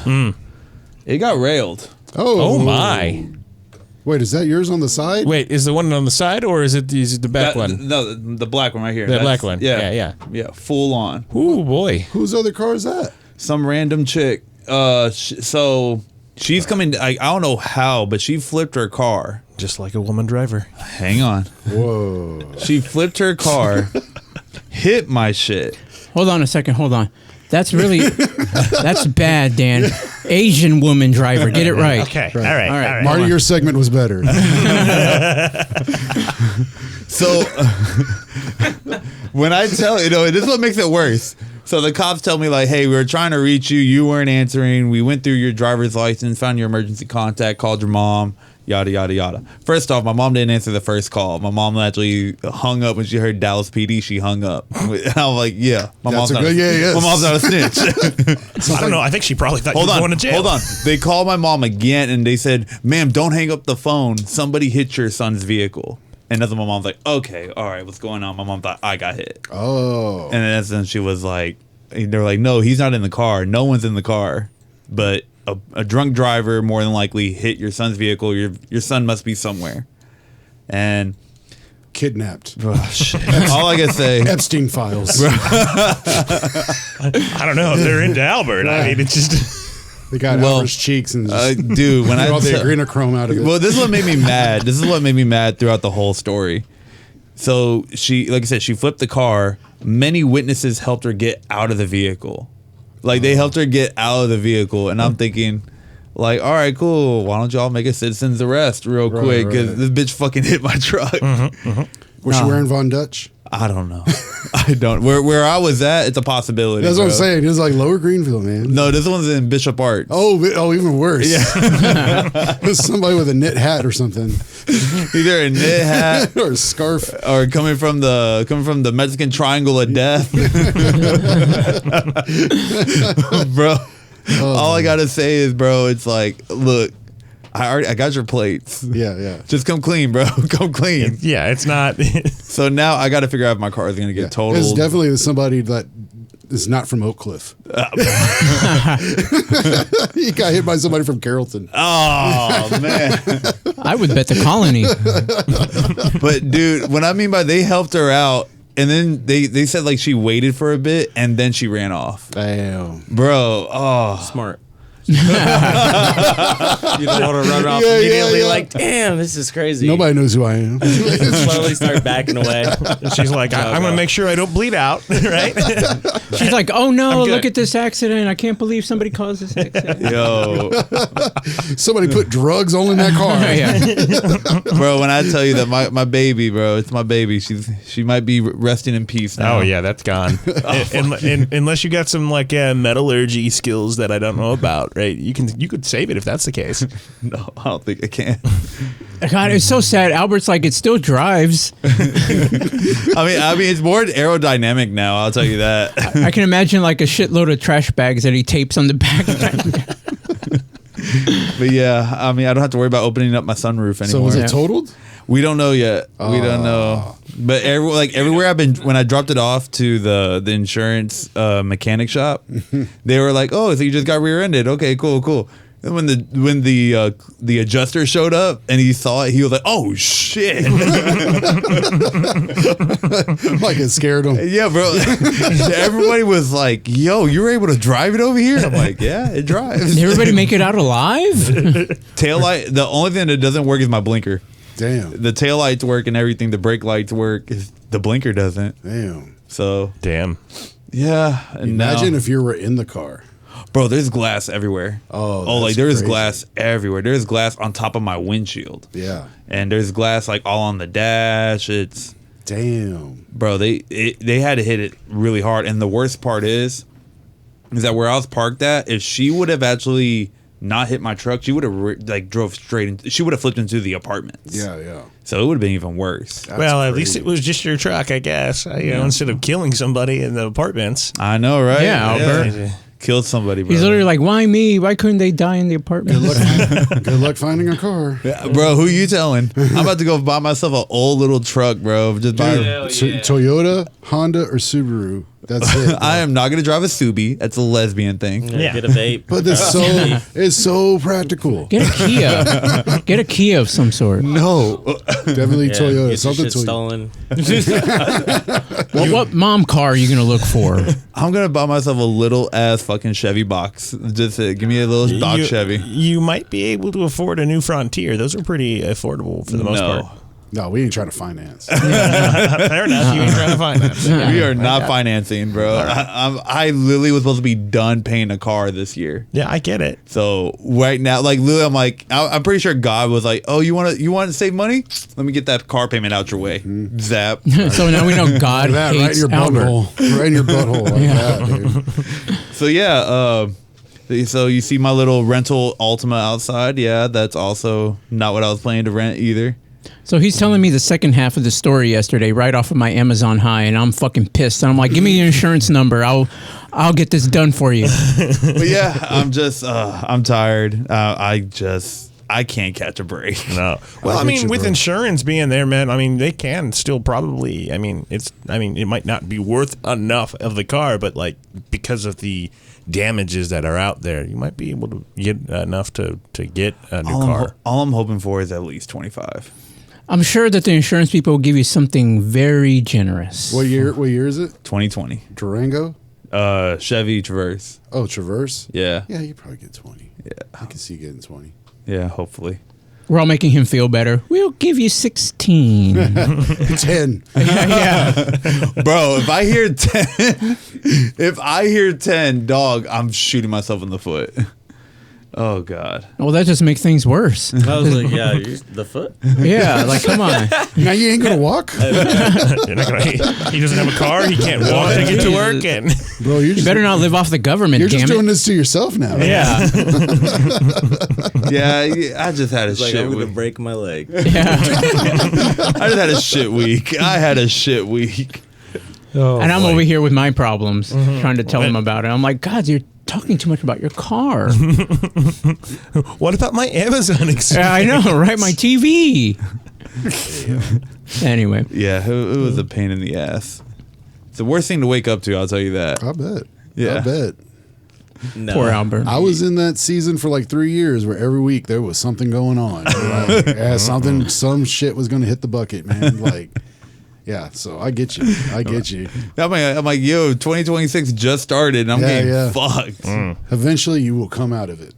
it got railed. Oh my. Wait, is that yours on the side? Wait, is the one on the side or is it the back one? No, the black one right here. The black one. Yeah, full on. Ooh boy. Whose other car is that? Some random chick. So she's coming. I don't know how, but she flipped her car. Just like a woman driver. Hang on. Whoa. She flipped her car, hit my shit. Hold on a second. Hold on. That's really that's bad, Dan. Asian woman driver. Get it right. Okay. All right. Marty, your segment was better. So when I tell you know, this is what makes it worse. So the cops tell me like, hey, we were trying to reach you. You weren't answering. We went through your driver's license, found your emergency contact, called your mom, yada, yada, yada. First off, my mom didn't answer the first call. My mom actually hung up when she heard Dallas PD. She hung up. And I was like, yeah, my mom's not a snitch. I don't know. I think she probably thought you were going to jail. Hold on. They called my mom again and they said, ma'am, don't hang up the phone. Somebody hit your son's vehicle. And that's when my mom's like, okay, all right, what's going on? My mom thought I got hit. Oh. And then she was like, they were like, no, he's not in the car. No one's in the car. But a drunk driver more than likely hit your son's vehicle. Your son must be somewhere. And kidnapped. Oh, shit. All I can say. Epstein files. I don't know if they're into Albert. I mean, it's just. They got Albert's cheeks and dude, when I all the adrenochrome out of it. Well, this is what made me mad. This is what made me mad throughout the whole story. So she, like I said, she flipped the car. Many witnesses helped her get out of the vehicle. Like they helped her get out of the vehicle, and I'm thinking, like, all right, cool. Why don't y'all make a citizen's arrest real quick? Because this bitch fucking hit my truck. Was she wearing Von Dutch? I don't know. I don't. Where I was at, it's a possibility. That's what I'm saying. It's like Lower Greenville, man. No, this one's in Bishop Arts. Oh, even worse. Yeah. It's somebody with a knit hat or something. Either a knit hat or a scarf, or coming from the Mexican Triangle of Death, bro. All I gotta say is, bro, it's like, look. I got your plates. Yeah. Just come clean, bro. Come clean. Yeah, it's not. So now I got to figure out if my car is going to get totaled. It's definitely somebody that is not from Oak Cliff. He got hit by somebody from Carrollton. Oh, man. I would bet the Colony. But, dude, what I mean by they helped her out, and then they said, like, she waited for a bit, and then she ran off. Damn. Bro, smart. You don't want to run off immediately like, damn, this is crazy. Nobody knows who I am. Slowly start backing away. She's like, I'm going to make sure I don't bleed out, right? She's like, oh no, look at this accident. I can't believe somebody caused this accident. yo. Somebody put drugs all in that car. Bro, when I tell you that my baby, bro, it's my baby. She might be resting in peace now. Oh, yeah, that's gone. Unless you got some, like, metallurgy skills that I don't know about. Right, you could save it if that's the case. No, I don't think I can. God, it's so sad. Albert's like, it still drives. I mean, it's more aerodynamic now. I'll tell you that. I can imagine like a shitload of trash bags that he tapes on the back. But yeah, I mean, I don't have to worry about opening up my sunroof anymore. So was it totaled? We don't know yet. We don't know. But everywhere I've been, when I dropped it off to the insurance mechanic shop, they were like, "Oh, so you just got rear-ended? Okay, cool." And when the adjuster showed up and he saw it, he was like, "Oh shit!" Like it scared him. Yeah, bro. Everybody was like, "Yo, you were able to drive it over here?" I'm like, "Yeah, it drives." Did everybody make it out alive? Taillight. The only thing that doesn't work is my blinker. Damn. The taillights work and everything. The brake lights work. The blinker doesn't. Damn. So. Damn. Yeah. Imagine if you were in the car. Bro, there's glass everywhere. Oh, there's glass everywhere. There's glass on top of my windshield. Yeah. And there's glass like all on the dash. It's. Damn. Bro, they had to hit it really hard. And the worst part is that where I was parked at, if she would have actually not hit my truck, she would have drove straight. She would have flipped into the apartments. Yeah. So it would have been even worse. Well, at least it was just your truck, I guess. You know, instead of killing somebody in the apartments. I know, right? Yeah, Albert. Killed somebody, bro. He's literally like, why me? Why couldn't they die in the apartment? Good luck finding a car. Yeah, bro, who you telling? I'm about to go buy myself an old little truck, bro. Just buy Toyota, Honda, or Subaru. That's it. I am not going to drive a Subi. That's a lesbian thing. Yeah. Get a vape. But it's so practical. Get a Kia. Get a Kia of some sort. No. Definitely Toyota. Get your Something shit Toyota. stolen. Well, what mom car are you going to look for? I'm going to buy myself a little ass fucking Chevy box. Just give me a little dog Chevy. You might be able to afford a new Frontier. Those are pretty affordable for the most part. No, we ain't trying to finance. Fair enough. You ain't trying to finance. We are not financing, bro. I literally was supposed to be done paying a car this year. Yeah, I get it. So right now, like literally, I'm like, I'm pretty sure God was like, oh, you want to save money? Let me get that car payment out your way. Zap. So now we know God That right in hates your Albert. butthole. Right in your butthole. Like that, dude. So yeah, so you see my little rental Altima outside. Yeah, that's also not what I was planning to rent either. So he's telling me the second half of the story yesterday, right off of my Amazon high, and I'm fucking pissed. And I'm like, give me your insurance number. I'll get this done for you. But yeah, I'm tired. I can't catch a break. No. Well, I mean, with insurance being there, man, I mean, they can still probably, it might not be worth enough of the car, but like because of the damages that are out there, you might be able to get enough to get a new car. All I'm hoping for is at least 25. I'm sure that the insurance people will give you something very generous. What year is it? 2020. Durango? Chevy Traverse. Oh, Traverse? Yeah. Yeah, you probably get 20. Yeah. I can see getting 20. Yeah, hopefully. We're all making him feel better. We'll give you 16. 10. Yeah. Bro, if I hear 10, dog, I'm shooting myself in the foot. Oh God. Well, that just makes things worse. I was like, yeah, the foot. Yeah, like come on. Now you ain't gonna walk, You're not gonna, he doesn't have a car. He can't walk to get to work. And bro. You better not live off the government. You're just damn doing it. this to yourself now. Yeah. Yeah, I just had a shit I'm gonna week. break my leg. Yeah. I just had a shit week. I had a shit week. And I'm over here with my problems, trying to tell him about it. I'm like, God, you're talking too much about your car. what about my Amazon experience? Yeah, I know, right? My TV. Anyway. Yeah, it was a pain in the ass. It's the worst thing to wake up to, I'll tell you that. I bet. Yeah. I bet. No. Poor Albert. I was in that season for like 3 years where every week there was something going on. Like, yeah, some shit was going to hit the bucket, man. Like, yeah, so I get you. I'm like, yo, 2026 just started and I'm getting fucked. Eventually you will come out of it.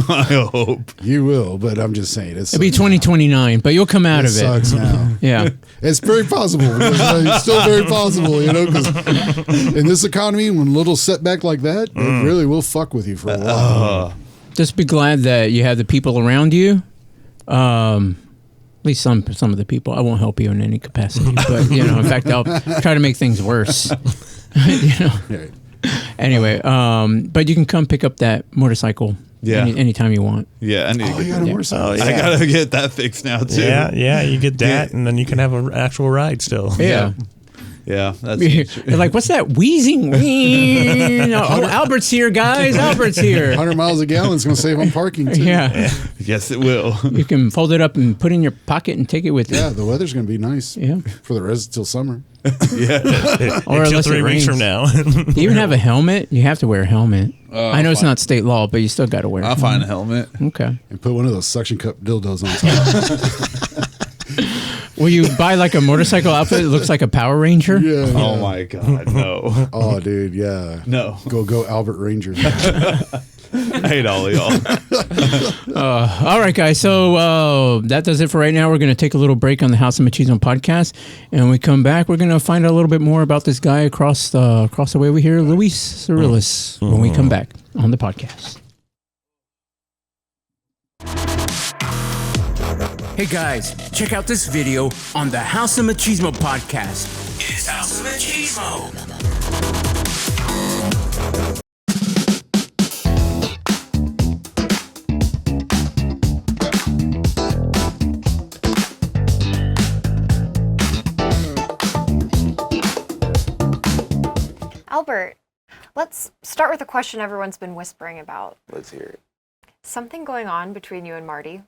I hope. You will, but I'm just saying. It'll be 2029, but you'll come out of it. Sucks now. Yeah. It's very possible. It's still very possible, because in this economy, when a little setback like that, it really will fuck with you for a while. Just be glad that you have the people around you. At least some of the people. I won't help you in any capacity, but in fact, I'll try to make things worse. Right. Anyway, but you can come pick up that motorcycle. Yeah. Anytime you want. Yeah, I need to You got a motorcycle. yeah. I gotta get that fixed now too. Yeah, you get that, and then you can have an actual ride still. Yeah. Yeah, that's They're like, what's that wheezing? Oh, Albert's here, guys. Albert's here. 100 miles a gallon is going to save on parking, too. Yeah. yes, it will. You can fold it up and put it in your pocket and take it with you. Yeah, the weather's going to be nice Yeah. for the rest till summer. Yeah, Or Until unless 3 it weeks rains. from now. Do you even have a helmet? You have to wear a helmet. I know it's not state law, but you still got to wear it. I'll find a helmet. Okay. And put one of those suction cup dildos on top. Will you buy like a motorcycle outfit that looks like a Power Ranger? Yeah. Oh my God, no, Oh, dude, yeah. no. Go Albert Ranger. I hate all of y'all. All right, guys. So that does it for right now. We're going to take a little break on the House of Machismo podcast. And when we come back, we're going to find out a little bit more about this guy across the way over here, Luis Sariles, when we come back on the podcast. Hey guys, check out this video on the House of Machismo podcast. It's House of Machismo. Albert, let's start with a question everyone's been whispering about. Let's hear it. Something going on between you and Marty?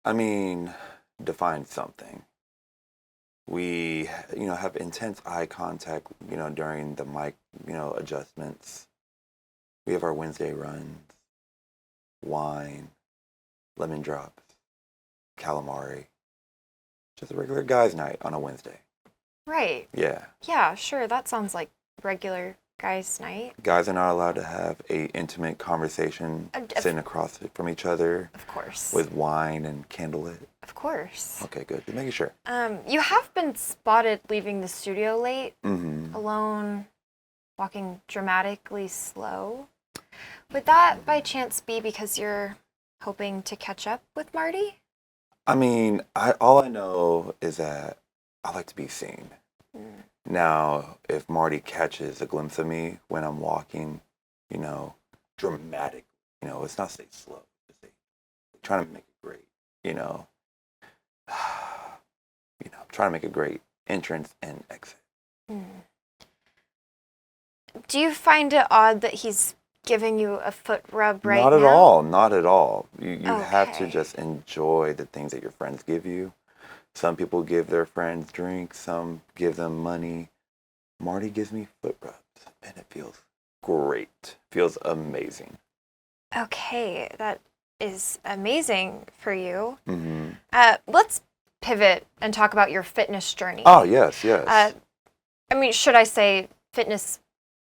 I mean, define something. We, have intense eye contact, during the mic, adjustments. We have our Wednesday runs, wine, lemon drops, calamari. Just a regular guys' night on a Wednesday. Right. Yeah. Yeah, sure. That sounds like regular guys' night. Guys are not allowed to have a intimate conversation sitting across from each other. Of course. With wine and candlelit. Of course. Okay, good. Just making sure. You have been spotted leaving the studio late, Mm-hmm. alone, walking dramatically slow. Would that by chance be because you're hoping to catch up with Marty? I mean, all I know is that I like to be seen. Now, if Marty catches a glimpse of me when I'm walking, dramatic, it's not say slow, it's say, trying to make it great, trying to make a great entrance and exit. Do you find it odd that he's giving you a foot rub right now? Not at all, not at all. You have to Okay. just enjoy the things that your friends give you. Some people give their friends drinks, some give them money. Marty gives me foot rubs, and it feels great. Feels amazing. Okay, that is amazing for you. Mm-hmm. Let's pivot and talk about your fitness journey. Oh, yes, yes. Should I say fitness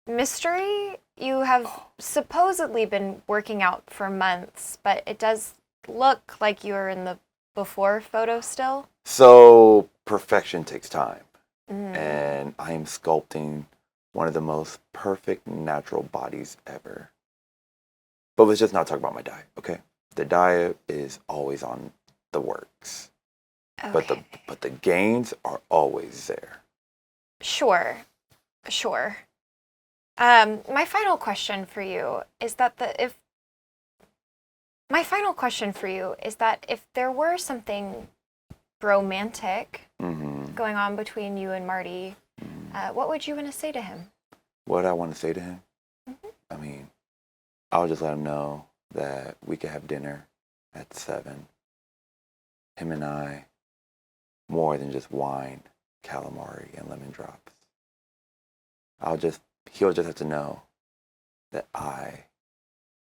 mystery? You have supposedly been working out for months, but it does look like you're in the before photo still. So, perfection takes time. And I am sculpting one of the most perfect natural bodies ever. But let's just not talk about my diet, okay? The diet is always on the works. Okay. But the gains are always there. Sure. My final question for you is that if there were something romantic going on between you and Marty, what would you want to say to him? What I want to say to him? I mean, I'll just let him know that we could have dinner at 7. Him and I, more than just wine, calamari, and lemon drops. He'll just have to know that I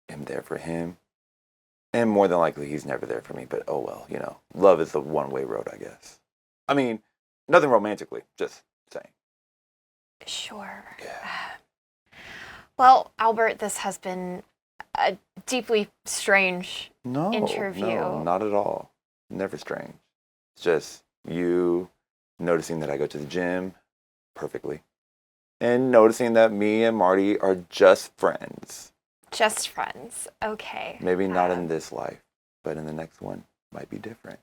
am there for him. And more than likely, he's never there for me. But oh well, love is the one-way road, I guess. I mean, nothing romantically, just saying. Sure. Yeah. Well, Albert, this has been a deeply strange interview. No, not at all. Never strange. It's just you noticing that I go to the gym perfectly. And noticing that me and Marty are just friends. Just friends. Okay. Maybe not in this life, but in the next one might be different.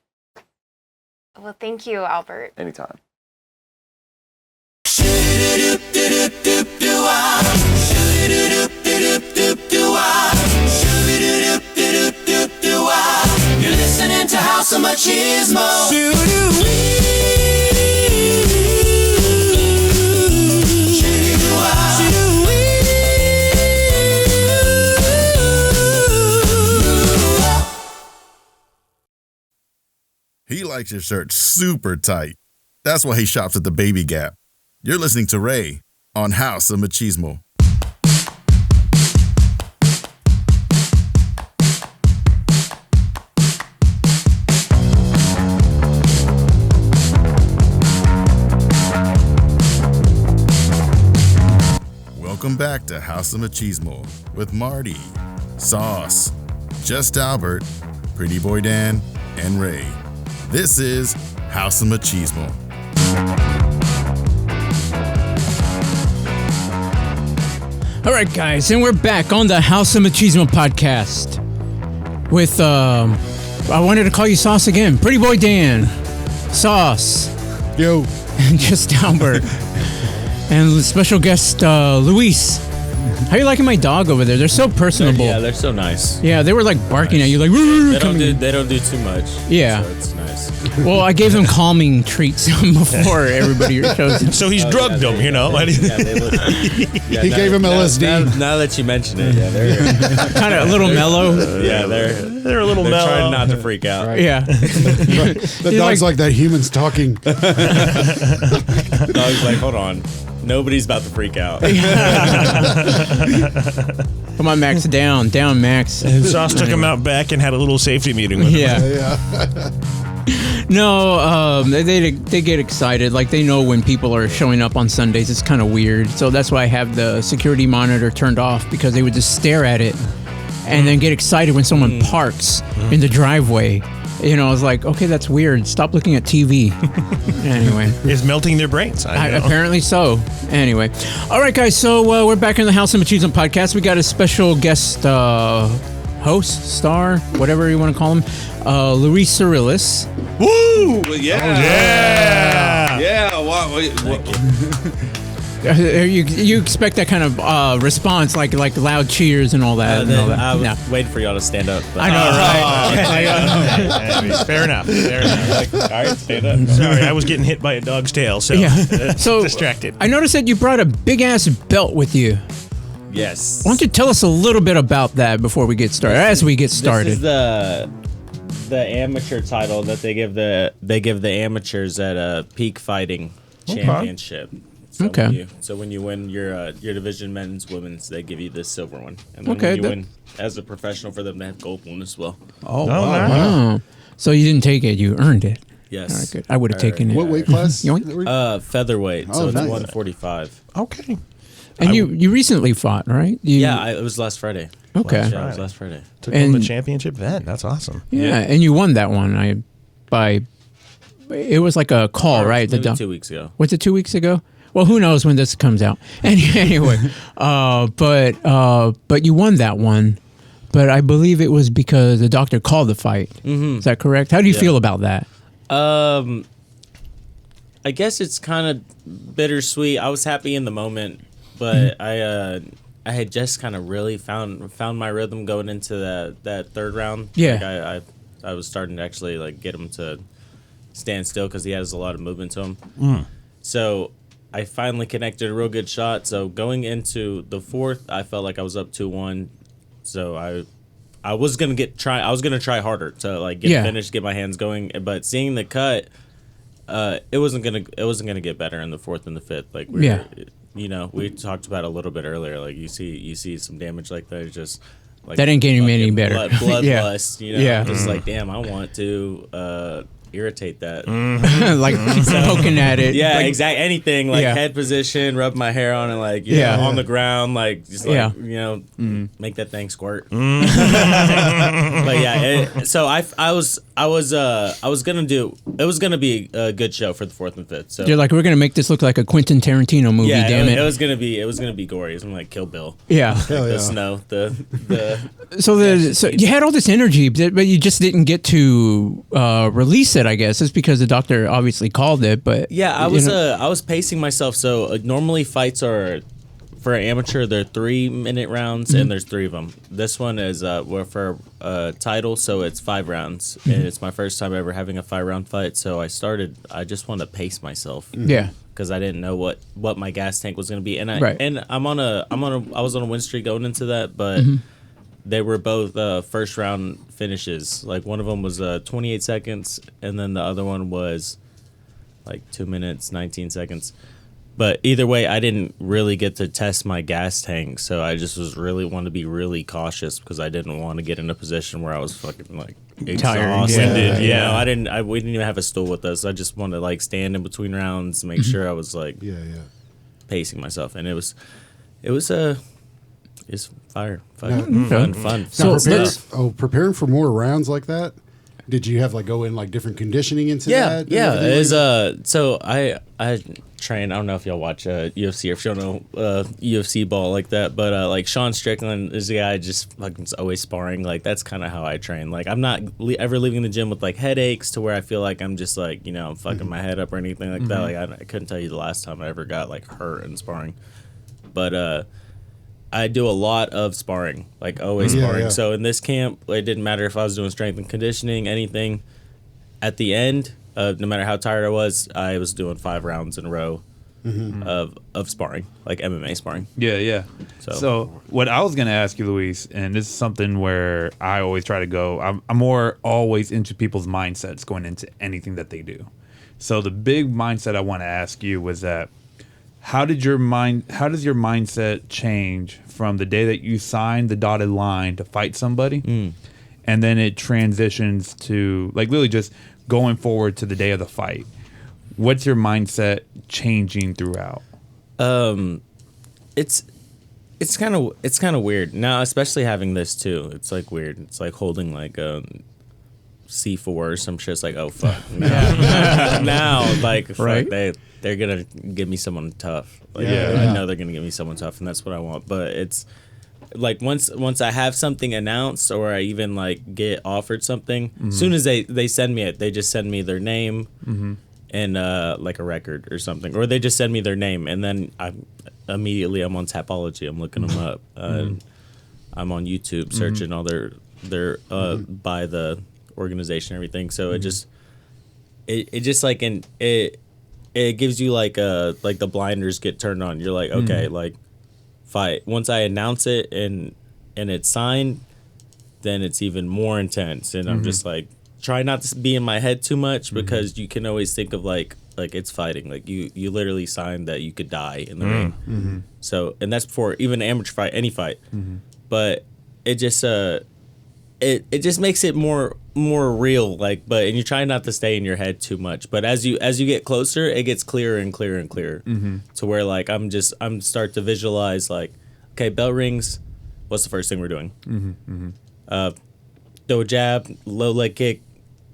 Well, thank you, Albert. Anytime. You're listening to House of Machismo. He likes your shirt super tight. That's why he shops at the Baby Gap. You're listening to Ray on House of Machismo. Welcome back to House of Machismo with Marty, Sauce, Just Albert, Pretty Boy Dan, and Ray. This is House of Machismo. All right, guys, and we're back on the House of Machismo podcast with, I wanted to call you Sauce again. Pretty Boy Dan, Sauce. Yo. And Just Albert. And special guest, Luis. How you liking my dog over there? They're so personable. Yeah, they're so nice. Yeah, they were like barking at you like, They don't do too much. Yeah. So it's nice. Well, I gave him calming treats before everybody shows. So he's drugged them, you know. Yeah, they look. Yeah, He gave him LSD. Now that you mention it, yeah, they're Kind of a little mellow. yeah They're a little they're mellow. trying not to freak out. Right. Yeah. The dog's like that. Humans talking. Dog's like, hold on, nobody's about to freak out. Come on, Max, down, Max. And Sauce took him out back and had a little safety meeting with him. Yeah. No, they get excited. Like, they know when people are showing up on Sundays. It's kind of weird. So that's why I have the security monitor turned off, because they would just stare at it and then get excited when someone parks in the driveway. You know, I was like, okay, that's weird. Stop looking at TV. Anyway. It's melting their brains. Apparently so. Anyway. All right, guys. So we're back in the House of Machismo podcast. We got a special guest host, star, whatever you want to call him, Luis Sariles. Woo! Yeah. Yeah. Yeah. What? You expect that kind of response, like loud cheers and all that. I was waiting for y'all to stand up. But, I know, right? Fair enough. Like, all right, stand up. Sorry, I was getting hit by a dog's tail, so So distracted. I noticed that you brought a big ass belt with you. Yes. Why don't you tell us a little bit about that before we get started? As we get started. This is the amateur title that they give the amateurs at a peak fighting championship. So when you win your division, men's, women's, they give you this silver one, and then when you win as a professional for them, they have gold one as well. Oh, wow. So you didn't take it; you earned it. Yes. All right, good. I would have taken it. What weight class? Featherweight. So it's nice. 145. Okay. And you recently fought, right? It was last Friday. Okay. Yeah, it was last Friday. Took home the championship then. That's awesome. Yeah, and you won that one. It was like a call, right? Maybe 2 weeks ago. Was it 2 weeks ago? Well, who knows when this comes out? Anyway, but you won that one. But I believe it was because the doctor called the fight. Mm-hmm. Is that correct? How do you feel about that? I guess it's kind of bittersweet. I was happy in the moment, but I had just kind of really found my rhythm going into that third round. Yeah. Like I was starting to actually like get him to stand still because he has a lot of movement to him. So I finally connected a real good shot. So going into the fourth, I felt like I was up 2-1. So I was gonna try harder to like get finished, get my hands going. But seeing the cut, it wasn't gonna get better in the fourth and the fifth. Like we talked about a little bit earlier. Like you see some damage like that. It's just like that ain't getting me any better. Bloodlust. You know, Yeah. Just like damn, I want to irritate that. Like poking at it. Yeah, like, exactly. Anything like head position, rub my hair on it, like you know, on the ground, like just like make that thing squirt. But yeah, so I was gonna do. It was gonna be a good show for the fourth and fifth. So you're like, we're gonna make this look like a Quentin Tarantino movie. Yeah, damn it. It was gonna be gory. It was gonna be like Kill Bill. Yeah. The snow. The So you had all this energy, but you just didn't get to release it. I guess it's because the doctor obviously called it. But yeah, I was pacing myself. So normally fights are for an amateur. They're 3-minute rounds, and there's 3 of them. This one is for a title, so it's 5 rounds, and it's my first time ever having a 5-round fight. So I just wanted to pace myself. Yeah. Because I didn't know what my gas tank was going to be, and I was on a win streak going into that, but. They were both first round finishes. Like one of them was 28 seconds, and then the other one was like 2 minutes, 19 seconds. But either way, I didn't really get to test my gas tank, so I just wanted to be really cautious because I didn't want to get in a position where I was fucking like exhausted. Yeah. We didn't even have a stool with us. I just wanted to like stand in between rounds, make sure I was like pacing myself, and it was it's fire. Fun. So preparing for more rounds like that, did you have like go in like different conditioning into that? Yeah. So I train. I don't know if y'all watch UFC or if y'all know UFC ball like that, but like Sean Strickland is the guy just fucking always sparring. Like that's kind of how I train. Like I'm not ever leaving the gym with like headaches to where I feel like I'm just like I'm fucking my head up or anything like that. Like I couldn't tell you the last time I ever got like hurt in sparring, but I do a lot of sparring, like always sparring. So in this camp, it didn't matter if I was doing strength and conditioning, anything. at the end, no matter how tired I was doing 5 rounds in a row of sparring, like MMA sparring. Yeah. So what I was going to ask you, Luis, and this is something where I always try to go, I'm more always into people's mindsets going into anything that they do. So the big mindset I want to ask you was that how does your mindset change from the day that you signed the dotted line to fight somebody, and then it transitions to like literally just going forward to the day of the fight? What's your mindset changing throughout? It's kind of weird now, especially having this too. It's like weird. It's like holding like C4 or some shit. It's like, oh fuck, now like fuck, right? They're gonna give me someone tough. Like, I know they're gonna give me someone tough, and that's what I want. But it's like once I have something announced, or I even like get offered something, as soon as they send me it, they just send me their name and like a record or something, or they just send me their name, and then I'm on Tapology. I'm looking them up. I'm on YouTube searching all their by the organization and everything. So it just like it gives you like the blinders get turned on. You're like, okay, like fight. Once I announce it and it's signed, then it's even more intense. And I'm just like, try not to be in my head too much, because you can always think of like it's fighting. Like you literally signed that you could die in the ring. So, and that's before even an amateur fight, any fight. But it just it just makes it more real, like, and you try not to stay in your head too much, but as you get closer, it gets clearer and clearer and clearer, to where like I'm start to visualize like, okay, bell rings, what's the first thing we're doing? Throw a jab, low leg kick,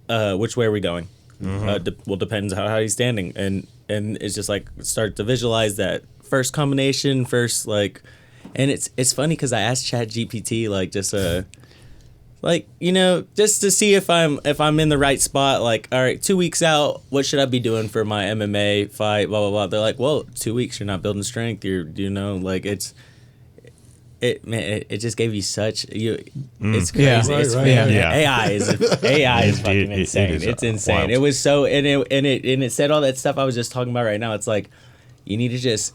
which way are we going? Well, depends how he's standing, and it's just like start to visualize that first combination, like, and it's funny because I asked ChatGPT like just like, you know, just to see if I'm in the right spot. Like, all right, 2 weeks out, what should I be doing for my MMA fight? Blah blah blah. They're like, well, 2 weeks, you're not building strength. Like it just gave you such It's crazy. AI is fucking insane. It's insane. Wild. It was so and it said all that stuff I was just talking about right now. It's like you need to just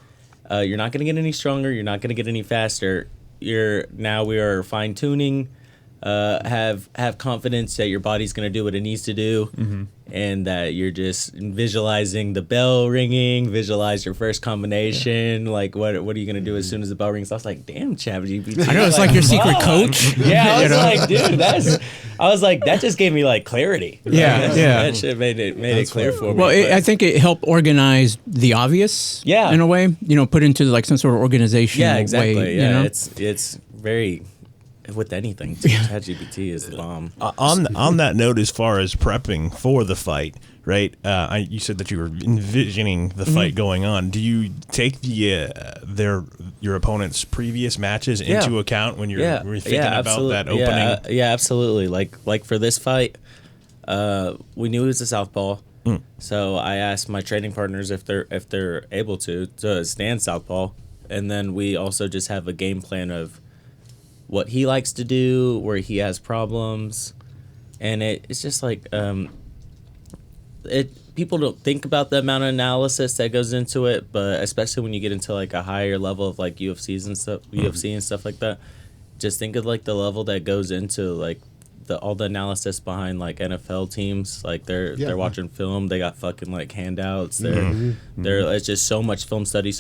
you're not gonna get any stronger. You're not gonna get any faster. We are fine tuning. Have confidence that your body's going to do what it needs to do, and that you're just visualizing the bell ringing, visualize your first combination, like what are you going to do as soon as the bell rings? I was like, damn, ChatGPT. I know, it's like your secret coach. Yeah, I was like, dude, that just gave me like clarity. That shit made it clear for me. Well, I think it helped organize the obvious, in a way, put into like some sort of organizational way. Yeah, exactly. Way, it's very... with anything, ChatGPT is the bomb. On that note, as far as prepping for the fight, right? You said that you were envisioning the fight going on. Do you take your opponent's previous matches into account when you're thinking about that opening? Yeah, absolutely. Like for this fight, we knew he was a southpaw, so I asked my training partners if they're able to stand southpaw, and then we also just have a game plan of what he likes to do, where he has problems, and it's just like people don't think about the amount of analysis that goes into it, but especially when you get into like a higher level of like UFC and stuff like that, just think of like the level that goes into like all the analysis behind like NFL teams. Like they're watching film, they got fucking like handouts. It's just so much film study,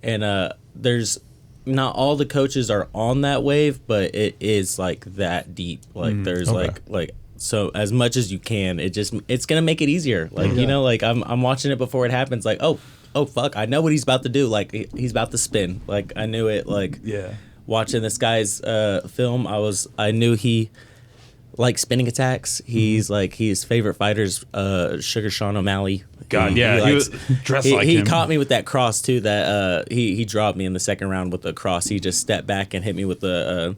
and there's. Not all the coaches are on that wave, but it is like that deep. Like there's like so as much as you can, it's gonna make it easier. Like like I'm watching it before it happens. Like oh fuck, I know what he's about to do. Like he's about to spin. Like I knew it. Like watching this guy's film, I knew he like spinning attacks. He's like his favorite fighter's Sugar Sean O'Malley. God, he was dressed like him. He caught me with that cross too. That he dropped me in the second round with the cross. He just stepped back and hit me with a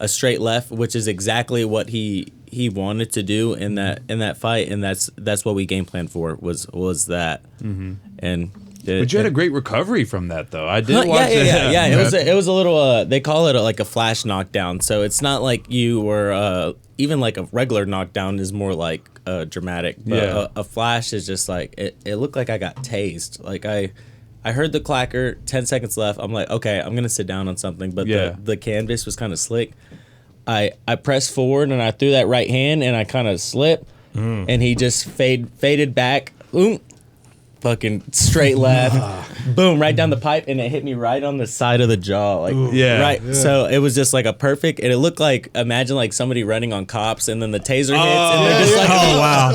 straight left, which is exactly what he wanted to do in that fight, and that's what we game planned for was that. And but you had a great recovery from that, though. I did watch it. Yeah. It was a little. They call it like a flash knockdown. So it's not like you were even like a regular knockdown is more like dramatic. But a flash is just like it looked like I got tased. Like I heard the clacker, 10 seconds left. I'm like, okay, I'm gonna sit down on something. But the canvas was kind of slick. I pressed forward and I threw that right hand and I kind of slipped, and he just faded back. Fucking straight left, boom, right down the pipe, and it hit me right on the side of the jaw, like right. Yeah. So it was just like a perfect, and it looked like, imagine like somebody running on cops, and then the taser hits, and they're just like, oh wow.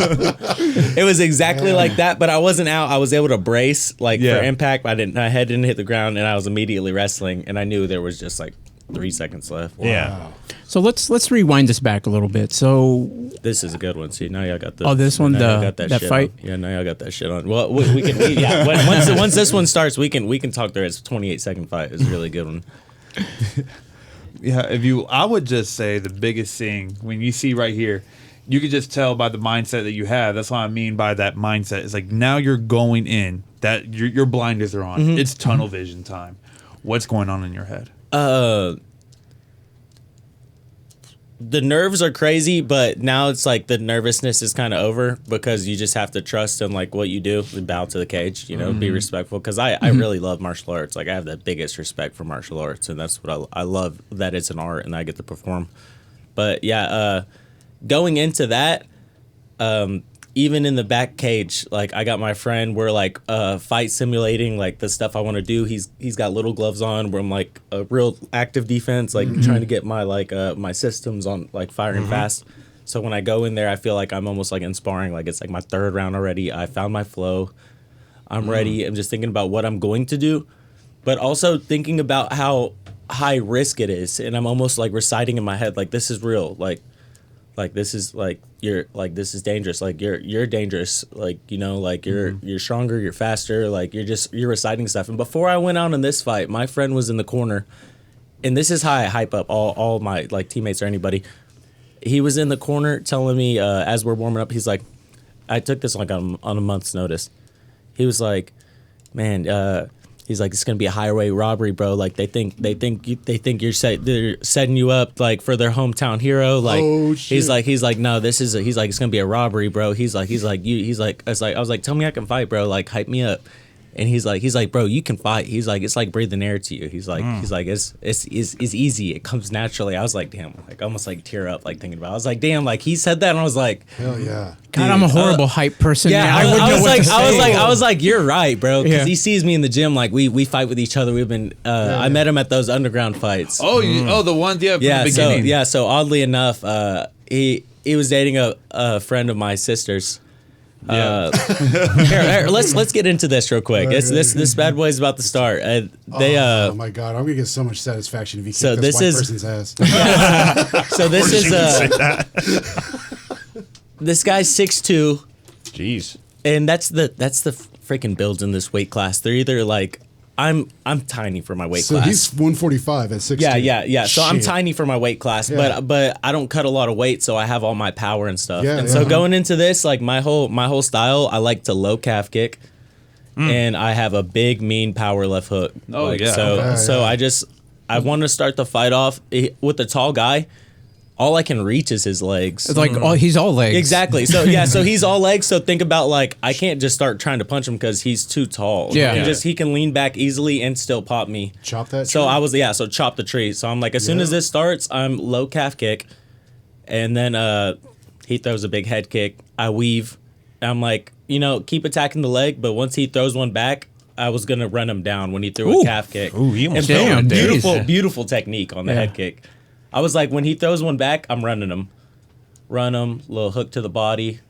It was exactly like that, but I wasn't out. I was able to brace like for impact. My head didn't hit the ground, and I was immediately wrestling, and I knew there was just like 3 seconds left. Wow. Yeah. So let's rewind this back a little bit. So this is a good one. See, now y'all got the this one, that fight. On. Yeah, now y'all got that shit on. Well, we can once this one starts, we can talk there. It's a 28-second fight. It's a really good one. Yeah, I would just say the biggest thing when you see right here, you could just tell by the mindset that you have. That's what I mean by that mindset. It's like now you're going in, that your blinders are on. It's tunnel vision time. What's going on in your head? The nerves are crazy, but now it's like the nervousness is kind of over because you just have to trust in like what you do and bow to the cage, be respectful. Because I really love martial arts. Like I have the biggest respect for martial arts, and that's what I love, that it's an art and I get to perform. But yeah, going into that, even in the back cage, like I got my friend, we're like fight simulating like the stuff I want to do. He's got little gloves on where I'm like a real active defense, like trying to get my like my systems on like firing fast. So when I go in there, I feel like I'm almost like in sparring, like it's like my third round already. I found my flow. I'm ready. I'm just thinking about what I'm going to do, but also thinking about how high risk it is. And I'm almost like reciting in my head, like this is real. Like this is like this is dangerous. Like you're dangerous. Like like you're stronger. You're faster. Like you're reciting stuff. And before I went out in this fight, my friend was in the corner, and this is how I hype up all my like teammates or anybody. He was in the corner telling me as we're warming up. He's like, I took this like on a month's notice. He was like, man. He's like, it's gonna be a highway robbery, bro. Like they think they're setting you up like for their hometown hero. Like he's like, no, he's like, it's gonna be a robbery, bro. I was like, tell me I can fight, bro. Like hype me up. And he's like, bro, you can fight. He's like, it's like breathing air to you. He's like, it's easy. It comes naturally. I was like, damn, like almost like tear up, like thinking about it. I was like, damn, like he said that, and I was like, hell yeah. God, dude, I'm a horrible hype person. Yeah, I was like, you're right, bro. Because he sees me in the gym, like we fight with each other. We've been, I met him at those underground fights. Oh, the ones from the beginning. So oddly enough, he was dating a friend of my sister's. Here, let's get into this real quick. This bad boy is about to start. Oh my god, I'm gonna get so much satisfaction if you kick this white person's ass. So this is this guy's 6'2". Jeez. And that's the freaking builds in this weight class. They're either like I'm tiny for my weight class. So he's 145 at 6'2". Yeah. So I'm tiny for my weight class, but I don't cut a lot of weight, so I have all my power and stuff. So going into this, like my whole style, I like to low calf kick, and I have a big mean power left hook. I want to start the fight off with the tall guy. All I can reach is his legs. It's like he's all legs. Exactly. So so he's all legs. So think about like I can't just start trying to punch him because he's too tall. Yeah. He can lean back easily and still pop me. Chop that. So tree. So chop the tree. So I'm like, as soon as this starts, I'm low calf kick, and then he throws a big head kick. I weave. I'm like, keep attacking the leg, but once he throws one back, I was gonna run him down when he threw a calf kick. Ooh, he almost down. Beautiful technique on the head kick. I was like, when he throws one back, I'm running him. Run him, little hook to the body.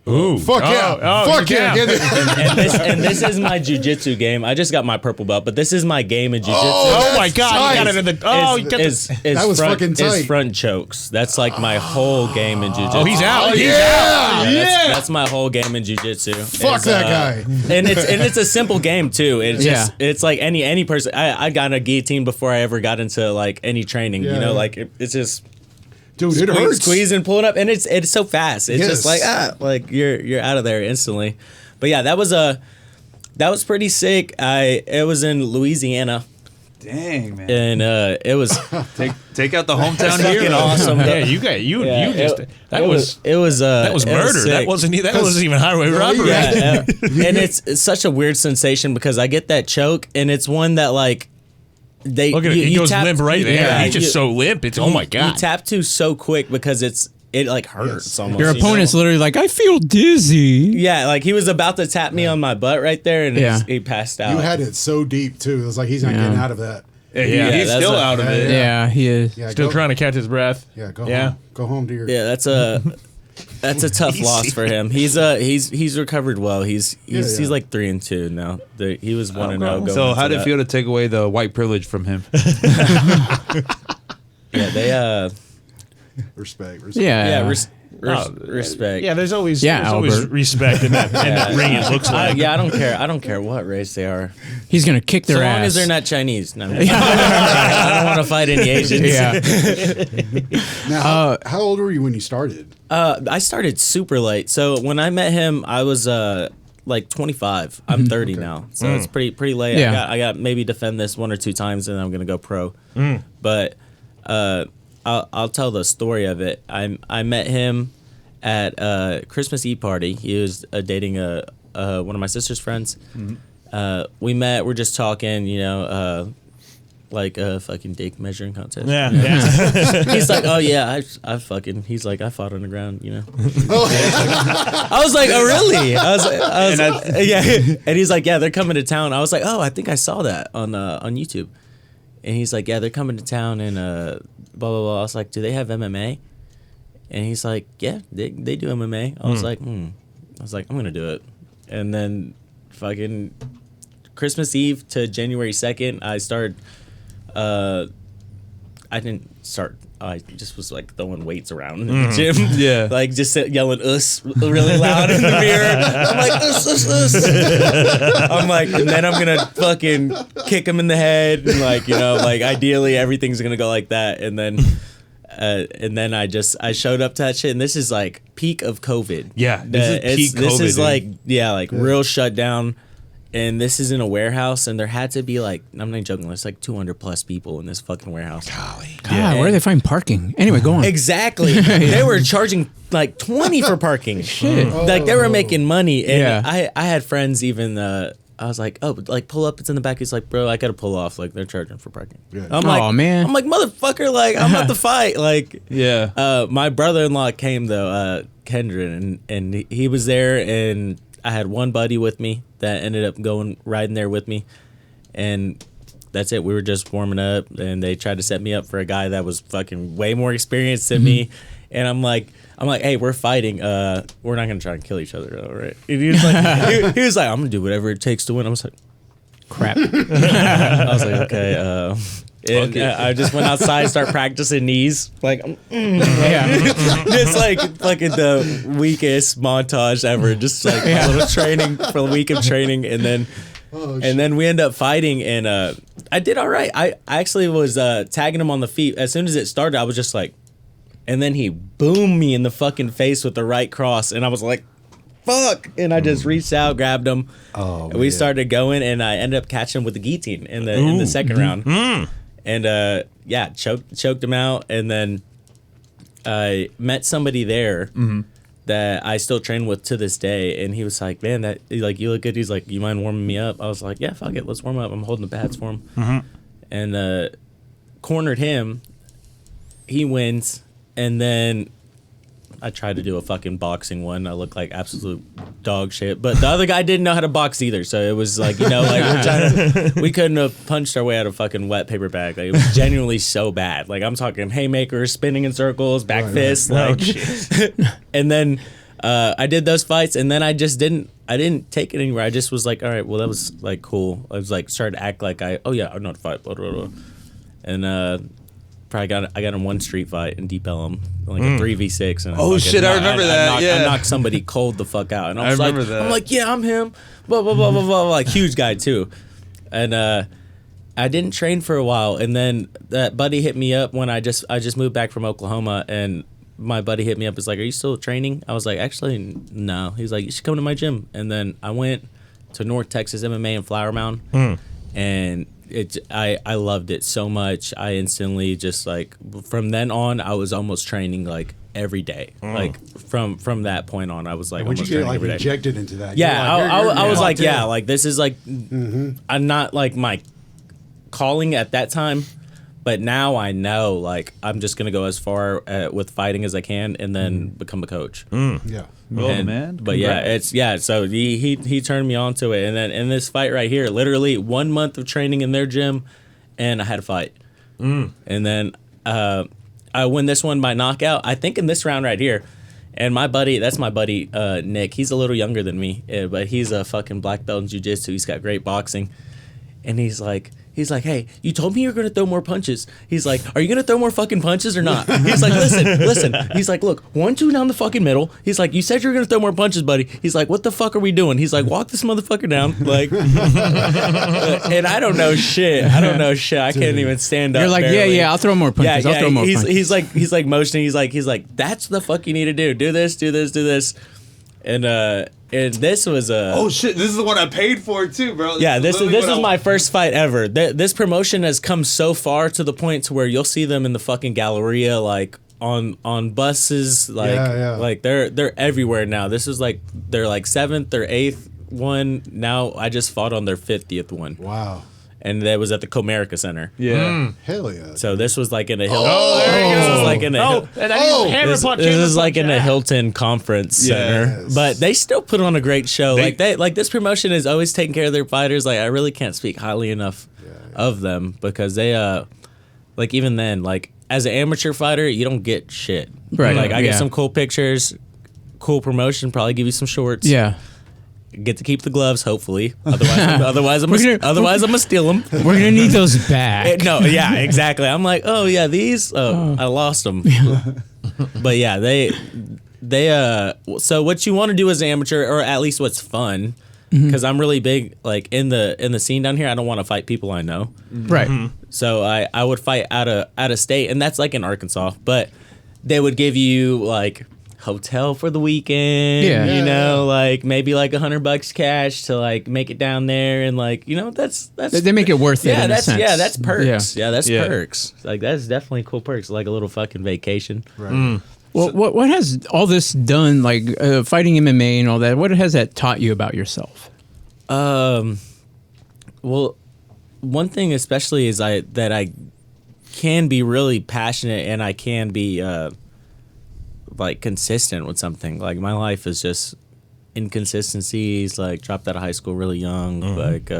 Ooh. Fuck yeah. Fuck yeah. And this is my jiu-jitsu game. I just got my purple belt, but this is my game in jiu-jitsu. Oh my God. You got it in the... that was fucking tight. Is front chokes. That's like my whole game in jiu-jitsu. Oh, he's out. That's my whole game in jiu-jitsu. Fuck that guy. And it's a simple game too. It's like any person. I got a guillotine before I ever got into like any training. Like it's just... Dude, it hurts. Squeezing, pulling up, and it's so fast. It's just like you're out of there instantly. But yeah, that was pretty sick. It was in Louisiana, Dang, man. And it was take out the hometown fucking hero. awesome. Yeah, you that was murder. That wasn't even highway robbery. Yeah, and it's such a weird sensation because I get that choke, and it's one that like they look at it. He goes limp right there. Yeah, He's just so limp. It's oh my god. You tap to so quick because it like hurts almost. Your opponent's literally like, I feel dizzy. Yeah, like he was about to tap me on my butt right there, and he passed out. You had it so deep too. It was like he's not getting out of that. Yeah, he's still out of it. Yeah, he is. Yeah, Still trying to catch his breath. Yeah, go home. Go home to your. Yeah, that's a tough loss for him. He's recovered well. He's like 3-2 now. He was 1-0. So how did it feel to take away the white privilege from him? Yeah, they Respect. Yeah. Respect. Yeah, there's always Albert. respect in that ring. It looks like. I don't care what race they are. He's gonna kick their ass. So long as they're not Chinese. No, I don't want to fight any Asians. Yeah. Now, how old were you when you started? I started super late. So when I met him, I was like 25. I'm 30 now, so it's pretty late. Yeah. I got maybe defend this 1 or 2 times, and I'm gonna go pro. But I'll tell the story of it. I met him at a Christmas Eve party. He was dating one of my sister's friends. We met. We're just talking, like a fucking dick measuring contest. Yeah. He's like, oh yeah, I fucking. He's like, I fought on the ground, I was like, oh really? I was like, yeah. And he's like, yeah, they're coming to town. I was like, oh, I think I saw that on YouTube. And he's like, yeah, they're coming to town and blah blah blah. I was like, do they have MMA? And he's like, yeah, they do MMA. I was like, I was like, I'm gonna do it. And then fucking Christmas Eve to January 2nd, I started. I didn't start. I just was like throwing weights around in the gym. Yeah. Like just yelling us really loud in the mirror. I'm like, us. I'm like, and then I'm going to fucking kick him in the head. And like, like ideally everything's going to go like that. And then I showed up to that shit. And this is like peak of COVID. Yeah. This is peak COVID. This is like, real shutdown. And this is in a warehouse, and there had to be like, I'm not joking, there's like 200 plus people in this fucking warehouse. Golly. God, where do they find parking? Anyway, go on. Exactly. They were charging like 20 for parking. Shit. Like they were making money. And I had friends even, I was like, oh, like pull up, it's in the back. He's like, bro, I got to pull off. Like they're charging for parking. Yeah. I'm like, oh, man. I'm like, motherfucker, like I'm about to fight. Like, yeah. My brother-in-law came though, Kendra, and he was there, and I had one buddy with me that ended up riding there with me, and that's it. We were just warming up, and they tried to set me up for a guy that was fucking way more experienced than me, and I'm like, hey, we're fighting. We're not gonna try and kill each other, though, right? And he was like, he was like, I'm gonna do whatever it takes to win. I was like, crap. I was like, okay. And I just went outside, start practicing knees, like, just like fucking the weakest montage ever, just like a little training for a week of training, and then we end up fighting, and I did all right. I actually was tagging him on the feet. As soon as it started, I was just like, and then he boomed me in the fucking face with the right cross, and I was like, fuck, and I just reached out, grabbed him, and we started going, and I ended up catching him with the guillotine in the second round. And choked him out, and then I met somebody there that I still train with to this day, and he was like, man, that like you look good. He's like, you mind warming me up? I was like, yeah, fuck it, let's warm up. I'm holding the pads for him. And cornered him. He wins, and then I tried to do a fucking boxing one. I looked like absolute dog shit. But the other guy didn't know how to box either. So it was like, we couldn't have punched our way out of fucking wet paper bag. Like, it was genuinely so bad. Like, I'm talking haymakers, spinning in circles, back fists. Like, and then I did those fights, and then I didn't take it anywhere. I just was like, all right, well, that was like cool. I was like, started to act like I know how to fight, blah, blah, blah. And I got in one street fight and deep him like a 3v6. And I remember that. I knocked somebody cold the fuck out. And I remember that. I'm like, yeah, I'm him. Blah blah blah blah blah. Like huge guy too. And I didn't train for a while, and then that buddy hit me up when I just moved back from Oklahoma, and my buddy hit me up. He's like, are you still training? I was like, actually, no. He's like, you should come to my gym. And then I went to North Texas MMA in Flower Mound, and I loved it so much. I instantly just like from then on I was almost training like every day. Like from that point on I was like Would you get like injected into that? Yeah, I was like, yeah, like this is like I'm not like my calling at that time, but now I know like I'm just gonna go as far with fighting as I can and then become a coach. Yeah. Oh man. But yeah, so he turned me on to it, and then in this fight right here, literally 1 month of training in their gym, and I had a fight, and then I win this one by knockout. I think in this round right here, and that's my buddy Nick. He's a little younger than me, but he's a fucking black belt in jiu-jitsu. He's got great boxing, and he's like, hey, you told me you were going to throw more punches. He's like, are you going to throw more fucking punches or not? He's like, listen. He's like, look, 1-2 down the fucking middle. He's like, you said you were going to throw more punches, buddy. He's like, what the fuck are we doing? He's like, walk this motherfucker down. Like, and I don't know shit. I can't even stand up. You're like, barely. yeah, I'll throw more punches. I'll throw more punches. He's like motioning. He's like, that's the fuck you need to do. Do this. And this was oh shit! This is the one I paid for too, bro. This is my first fight ever. This promotion has come so far to the point to where you'll see them in the fucking Galleria, like on buses, like they're everywhere now. This is like their like 7th or 8th one. Now I just fought on their 50th one. Wow. And that was at the Comerica Center. Yeah. Hell yeah. So this was like in a Hilton. This is like in a Hilton Conference Center. But they still put on a great show. Like this promotion is always taking care of their fighters. Like I really can't speak highly enough of them because they like even then, like as an amateur fighter, you don't get shit. Right. Like I get some cool pictures, cool promotion, probably give you some shorts. Yeah. Get to keep the gloves, hopefully. Otherwise, I'm gonna steal them. We're gonna need those back. No, yeah, exactly. I'm like, oh yeah, these. I lost them. But yeah, they. So what you want to do as an amateur, or at least what's fun, because I'm really big, like in the scene down here. I don't want to fight people I know. Right. So I would fight out of state, and that's like in Arkansas. But they would give you like hotel for the weekend, you know, like maybe like $100 cash to like make it down there, and like, you know, that's they make it worth it. That's perks. Yeah, that's perks. Like that's definitely cool perks, like a little fucking vacation. Right. Well, what has all this done, like fighting MMA and all that? What has that taught you about yourself? Well, one thing especially is that I can be really passionate, and I can be like consistent with something. Like my life is just inconsistencies. Like dropped out of high school really young. Like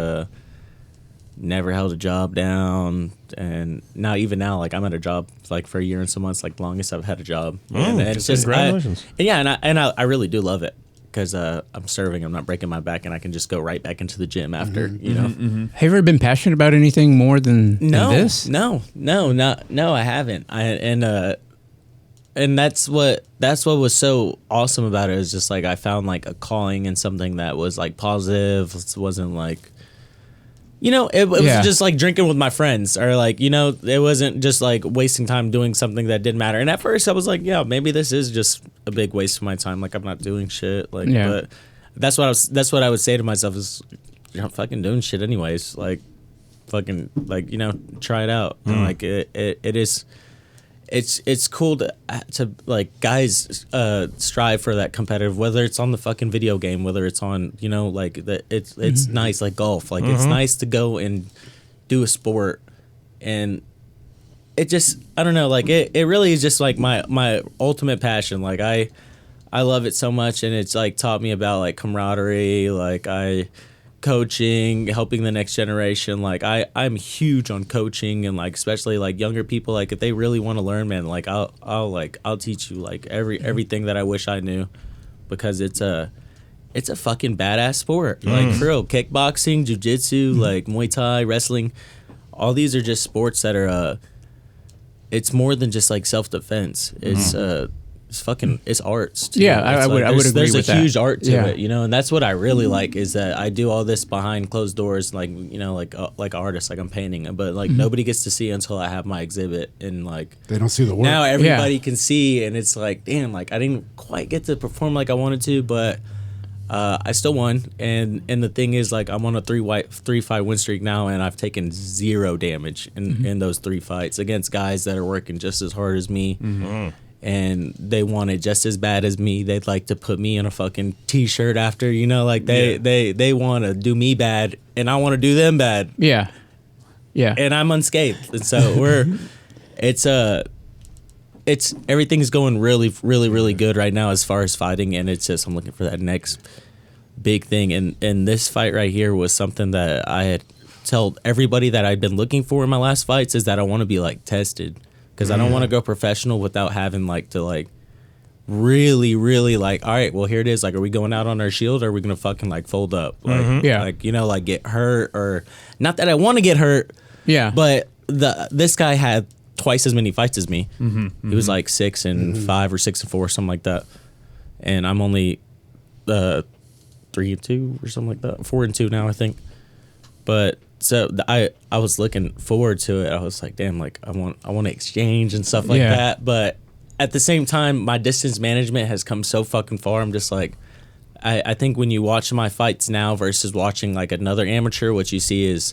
never held a job down, and now like I'm at a job like for a year and some months, like longest I've had a job. And it's just congratulations. I really do love it because I'm serving. I'm not breaking my back, and I can just go right back into the gym after. You know. Have you ever been passionate about anything more than this? No, I haven't. And that's what was so awesome about it, is just like I found like a calling in something that was like positive. It wasn't like, you know, it was just like drinking with my friends, or like, you know, it wasn't just like wasting time doing something that didn't matter. And at first I was like, yeah, maybe this is just a big waste of my time. Like I'm not doing shit. Like, but that's what I would say to myself is, you're not fucking doing shit anyways. Like, fucking, like, you know, try it out. And like it is. It's cool to like guys strive for that competitive, whether it's on the fucking video game, whether it's on, you know, like it's nice, like golf, like it's nice to go and do a sport, and it just, I don't know, like it really is just like my ultimate passion. Like I love it so much, and it's like taught me about like camaraderie, like coaching, helping the next generation. Like I'm huge on coaching, and like especially like younger people, like if they really want to learn, man, like I'll teach you like everything that I wish I knew, because it's a fucking badass sport. Like for real, kickboxing, jiu-jitsu, like Muay Thai, wrestling, all these are just sports that are it's more than just like self-defense. It's fucking, it's arts too. Yeah, I would agree with that. There's a huge art to it, you know, and that's what I really like, is that I do all this behind closed doors, like, you know, like an artist, like I'm painting, but like nobody gets to see until I have my exhibit, and like they don't see the work. Now everybody can see, and it's like, damn, like I didn't quite get to perform like I wanted to, but I still won, and the thing is, like, I'm on a 3-fight win streak now, and I've taken 0 damage in those 3 fights against guys that are working just as hard as me, and they want it just as bad as me. They'd like to put me in a fucking t-shirt after, you know, like they want to do me bad, and I want to do them bad. Yeah, and I'm unscathed, and so it's everything's going really, really, really good right now as far as fighting, and it's just I'm looking for that next big thing. And this fight right here was something that I had told everybody that I'd been looking for in my last fights, is that I want to be like tested, because I don't want to go professional without having like to like really, really like, all right, well, here it is. Like, are we going out on our shield, or are we gonna fucking like fold up? Like, like, you know, like get hurt, or not that I want to get hurt. Yeah, but this guy had twice as many fights as me. He was like 6-5 or 6-4, something like that, and I'm only 3-2 or something like that, 4-2 now, I think. But so I was looking forward to it. I was like, damn, like I want to exchange and stuff like that. But at the same time, my distance management has come so fucking far. I'm just like, I think when you watch my fights now versus watching like another amateur, what you see is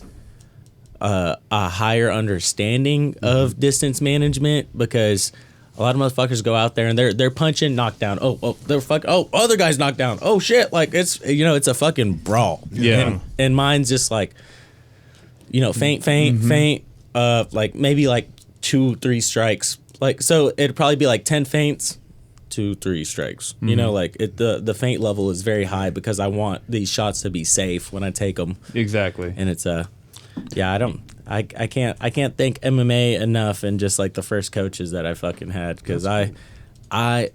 a higher understanding of distance management, because a lot of motherfuckers go out there and they're punching, knockdown. Other guy's knocked down. Oh shit! Like, it's, you know, it's a fucking brawl. Yeah. And mine's just like, you know, feint. Like maybe like 2-3 strikes. Like, so it'd probably be like 10 feints, 2-3 strikes. You know, like the feint level is very high, because I want these shots to be safe when I take them. Exactly. And it's I can't thank MMA enough, and just like the first coaches that I fucking had, because I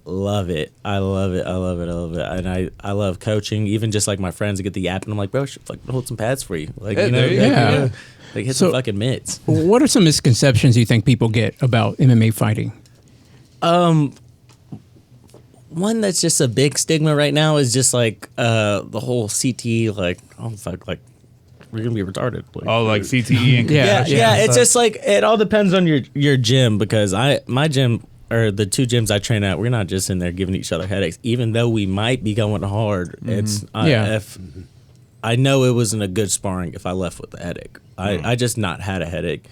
love it. I love it. And I love coaching, even just like my friends get the yap, and I'm like, bro, I should fucking hold some pads for you. Like, you know, like hit some fucking mitts. What are some misconceptions you think people get about MMA fighting? One that's just a big stigma right now is just like the whole CTE, like, oh fuck, like, we're gonna be retarded. Like, like CTE and yeah. It's just like, it all depends on your gym, because my gym, or the 2 gyms I train at, we're not just in there giving each other headaches, even though we might be going hard. It's if I know it wasn't a good sparring if I left with a headache. I just not had a headache,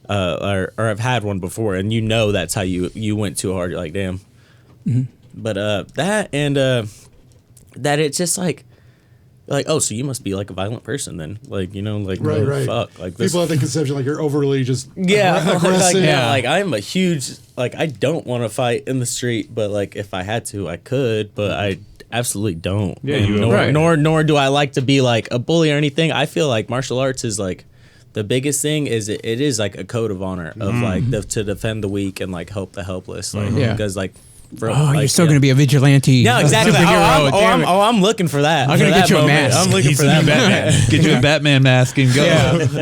or I've had one before, and you know that's how you went too hard. You're like, damn. But that, and that it's just like, oh, so you must be like a violent person then, like, you know, like, right. Fuck, like this. People have the conception like you're overly just aggressive. Like I'm a huge, like, I don't want to fight in the street, but like if I had to, I could, but I absolutely don't. Nor do I like to be like a bully or anything. I feel like martial arts is like, the biggest thing is it is like a code of honor of like to defend the weak and like help the helpless, like, because like. You're still going to be a vigilante. No, exactly. I'm looking for that. I'm going to get you a mask. I'm looking for that. Batman. Get you a Batman mask and go.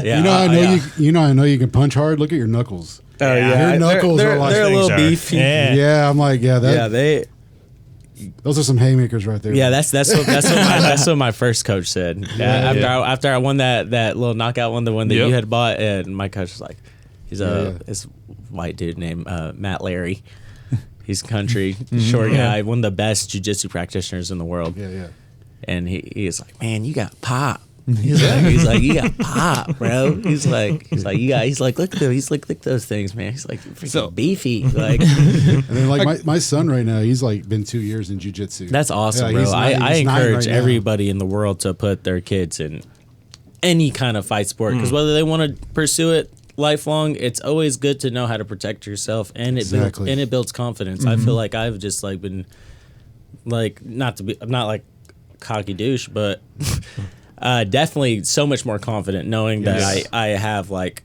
Yeah. I know you can punch hard. Look at your knuckles. Oh yeah, your knuckles are like, they're a little beefy. Yeah, I'm like, those are some haymakers right there. Yeah, that's what my first coach said. After I won that little knockout one, the one that you had bought, and my coach was like, he's this white dude named Matt Larry. He's country, short guy, one of the best jiu-jitsu practitioners in the world. Yeah. And he is like, man, you got pop. He's like, you got pop, bro. He's like, look at those things, man. He's like, freaking beefy. Like, and then like my son right now, he's like been 2 years in jiu-jitsu. That's awesome, bro. I encourage everybody in the world to put their kids in any kind of fight sport, because whether they want to pursue it lifelong, it's always good to know how to protect yourself, and it builds confidence. I feel like I've just like been like, I'm not like cocky douche, but definitely so much more confident knowing that I have like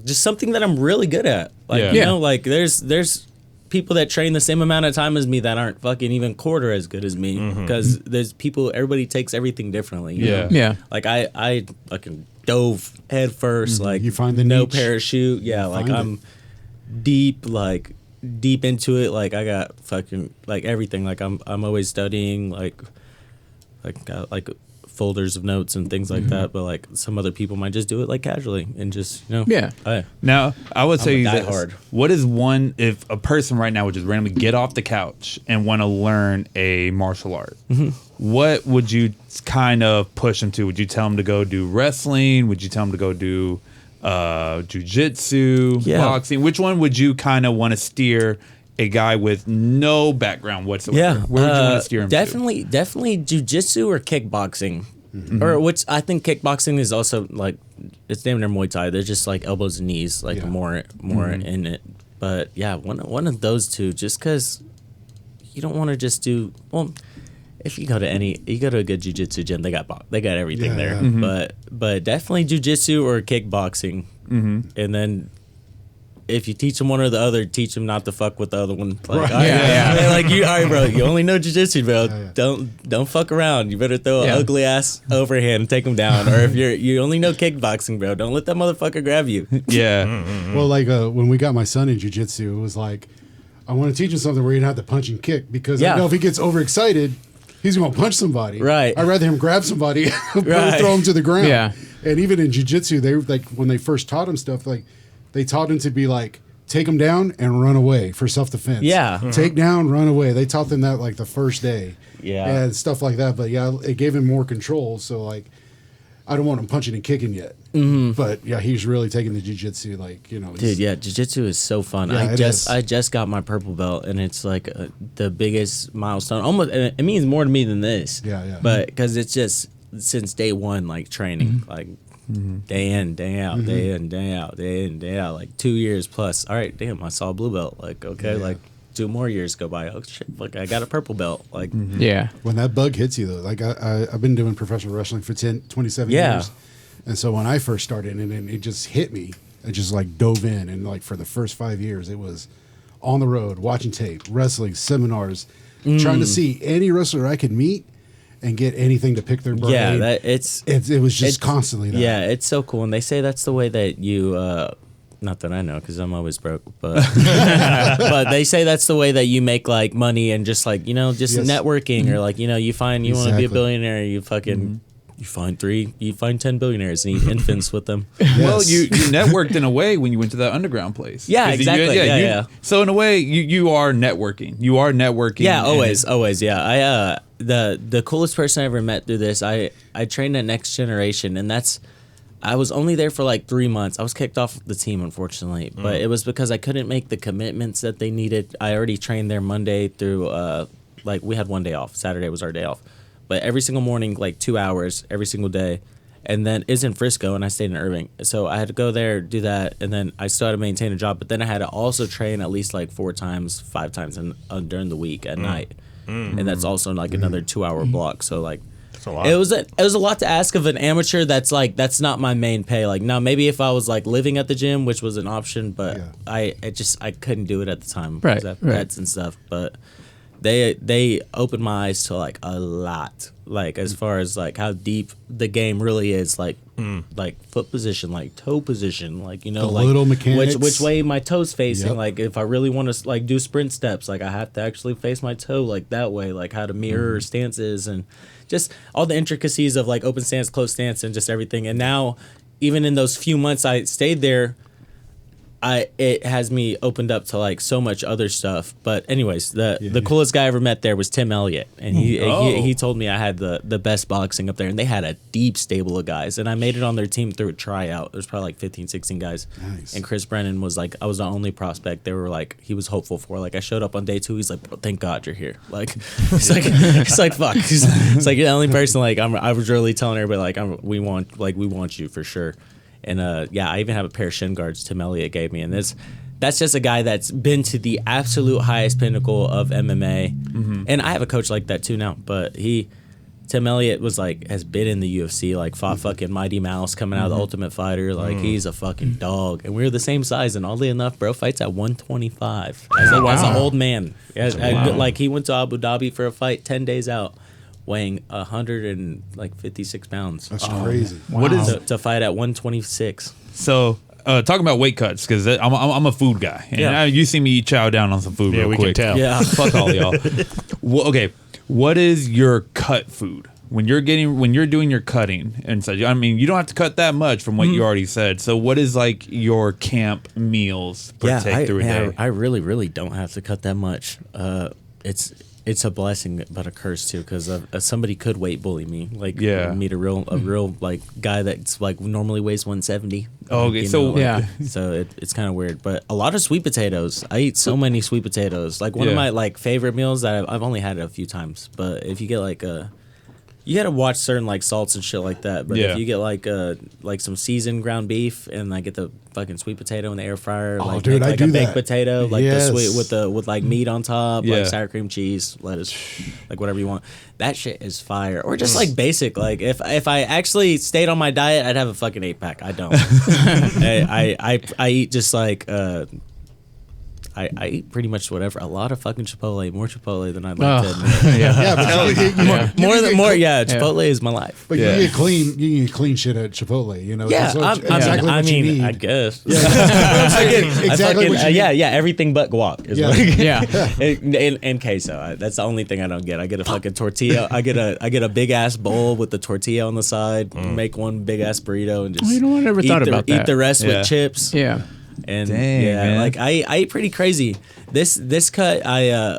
just something that I'm really good at. Like, you know, like there's people that train the same amount of time as me that aren't fucking even quarter as good as me, because there's people, everybody takes everything differently. You know? Like I fucking dove head first, like you find the no niche. parachute. Yeah, like I'm deep into it. Like I got fucking like everything. Like I'm always studying. Like folders of notes and things like that. But like some other people might just do it like casually and just Now I would say that this. hard. What is one if a person right now would just randomly get off the couch and want to learn a martial art? What would you kind of push them to? Would you tell them to go do wrestling? Would you tell them to go do jiu-jitsu, boxing? Which one would you kind of want to steer a guy with no background whatsoever? Yeah, where would you want to steer him definitely jiu-jitsu or kickboxing, or which I think kickboxing is also like it's damn near Muay Thai. They're just like elbows and knees, like more in it. But yeah, one of those two, just because you don't want to just do well. If you go to a good jiu-jitsu gym, they got everything there. Yeah. But definitely jiu-jitsu or kickboxing, and then. If you teach them one or the other, teach them not to fuck with the other one. Like, like all right, bro. You only know jiu-jitsu, bro. Don't fuck around. You better throw an ugly ass overhand and take them down. Or if you only know kickboxing, bro, don't let that motherfucker grab you. Well, like when we got my son in jiu-jitsu, it was like I want to teach him something where you don't have to punch and kick because I know if he gets overexcited, he's gonna punch somebody. Right. I'd rather him grab somebody, throw him to the ground. Yeah. And even in jiu-jitsu, they like when they first taught him stuff like. They taught him to be like, take him down and run away for self-defense. Yeah. Take down, run away. They taught them that like the first day. Yeah. And stuff like that. But yeah, it gave him more control. So like, I don't want him punching and kicking yet. But yeah, he's really taking the jiu-jitsu like, you know. Dude, yeah, jiu-jitsu is so fun. Yeah, I just got my purple belt and it's like the biggest milestone. Almost, it means more to me than this. Yeah. But because it's just since day one, like training, like. Day in, day out, day in, day out, day in, day out, like 2 years plus. All right, damn, I saw a blue belt. Like, okay, like 2 more years go by. Oh shit, like I got a purple belt. Like, when that bug hits you though, like I've been doing professional wrestling for 27 years, and so when I first started, and it just hit me, I just like dove in, and like for the first 5 years, it was on the road, watching tape, wrestling, seminars, trying to see any wrestler I could meet. And get anything to pick their brain. Yeah, it was just constantly that. Yeah, it's so cool. And they say that's the way that you, not that I know because I'm always broke, but but they say that's the way that you make like money and just like, networking or like, you want to be a billionaire, you fucking... You find 10 billionaires and eat infants with them. Well, you networked in a way when you went to that underground place. Yeah, exactly. Yeah. So in a way, you are networking. You are networking. Yeah, always. Yeah, the coolest person I ever met through this. I trained at Next Generation, and I was only there for like 3 months. I was kicked off the team, unfortunately, but it was because I couldn't make the commitments that they needed. I already trained there Monday through like we had one day off. Saturday was our day off. But every single morning, like 2 hours every single day. And then it's in Frisco, and I stayed in Irving. So I had to go there, do that, and then I still had to maintain a job. But then I had to also train at least like 4 times, 5 times during the week at night. And that's also like another 2-hour block. So like that's a lot. It was a lot to ask of an amateur that's not my main pay. Like now maybe if I was like living at the gym, which was an option, but I couldn't do it at the time because I have pets and stuff. But they opened my eyes to like a lot, like as far as like how deep the game really is, like foot position, like toe position, like the like little mechanics, which way my toes facing. Like if I really want to like do sprint steps, like I have to actually face my toe like that way, like how to mirror stances and just all the intricacies of like open stance, closed stance, and just everything. And now, even in those few months I stayed there, it has me opened up to like so much other stuff. But anyways, the coolest guy I ever met there was Tim Elliott, and he told me I had the best boxing up there, and they had a deep stable of guys, and I made it on their team through a tryout. There's probably like 15, 16 guys. Nice. And Chris Brennan was like, I was the only prospect they were like, he was hopeful for. Like I showed up on day 2, he's like, bro, thank God you're here. Like it's like fuck. It's like you're the only person like I was really telling everybody like we want you for sure. And I even have a pair of shin guards Tim Elliott gave me, and that's just a guy that's been to the absolute highest pinnacle of MMA. And I have a coach like that too now, but Tim Elliott was like has been in the UFC, like fought fucking Mighty Mouse coming out of the Ultimate Fighter, like he's a fucking dog, and we were the same size. And oddly enough, bro fights at 125 as an old man. Like he went to Abu Dhabi for a fight 10 days out, weighing 156 pounds. That's crazy. What is to fight at 126? So talking about weight cuts, because I'm a food guy, and you see me chow down on some food real quick. Can tell. Yeah, fuck all y'all. Well, okay, what is your cut food? when you're doing your cutting and such, I mean, you don't have to cut that much from what you already said. So what is like your camp meals per take through a day? I really, really don't have to cut that much. It's a blessing but a curse too, because somebody could weight bully me. Like meet a real like guy that's like normally weighs 170. Oh, okay, so so it's kind of weird. But a lot of sweet potatoes. I eat so many sweet potatoes. Like one of my like favorite meals that I've only had it a few times. But if you get like you gotta watch certain like salts and shit like that. But if you get like some seasoned ground beef and I get the fucking sweet potato in the air fryer, like dude, like I do a baked that. potato, like Yes. the sweet with like meat on top, like sour cream, cheese, lettuce, like whatever you want. That shit is fire. Or just like basic. Like if I actually stayed on my diet, I'd have a fucking 8-pack. I don't. I eat just like I eat pretty much whatever. A lot of fucking Chipotle, more Chipotle than I'd like to admit. Chipotle is my life. But you get clean shit at Chipotle, you know. Yeah, exactly what you need. I guess. Exactly what you need. Everything but guac is what I get. And queso. That's the only thing I don't get. I get a fucking tortilla. I get a big ass bowl with the tortilla on the side. Make one big ass burrito and just. You know what? I never thought about that. Eat the rest with chips. Yeah. And man. like I eat pretty crazy. This cut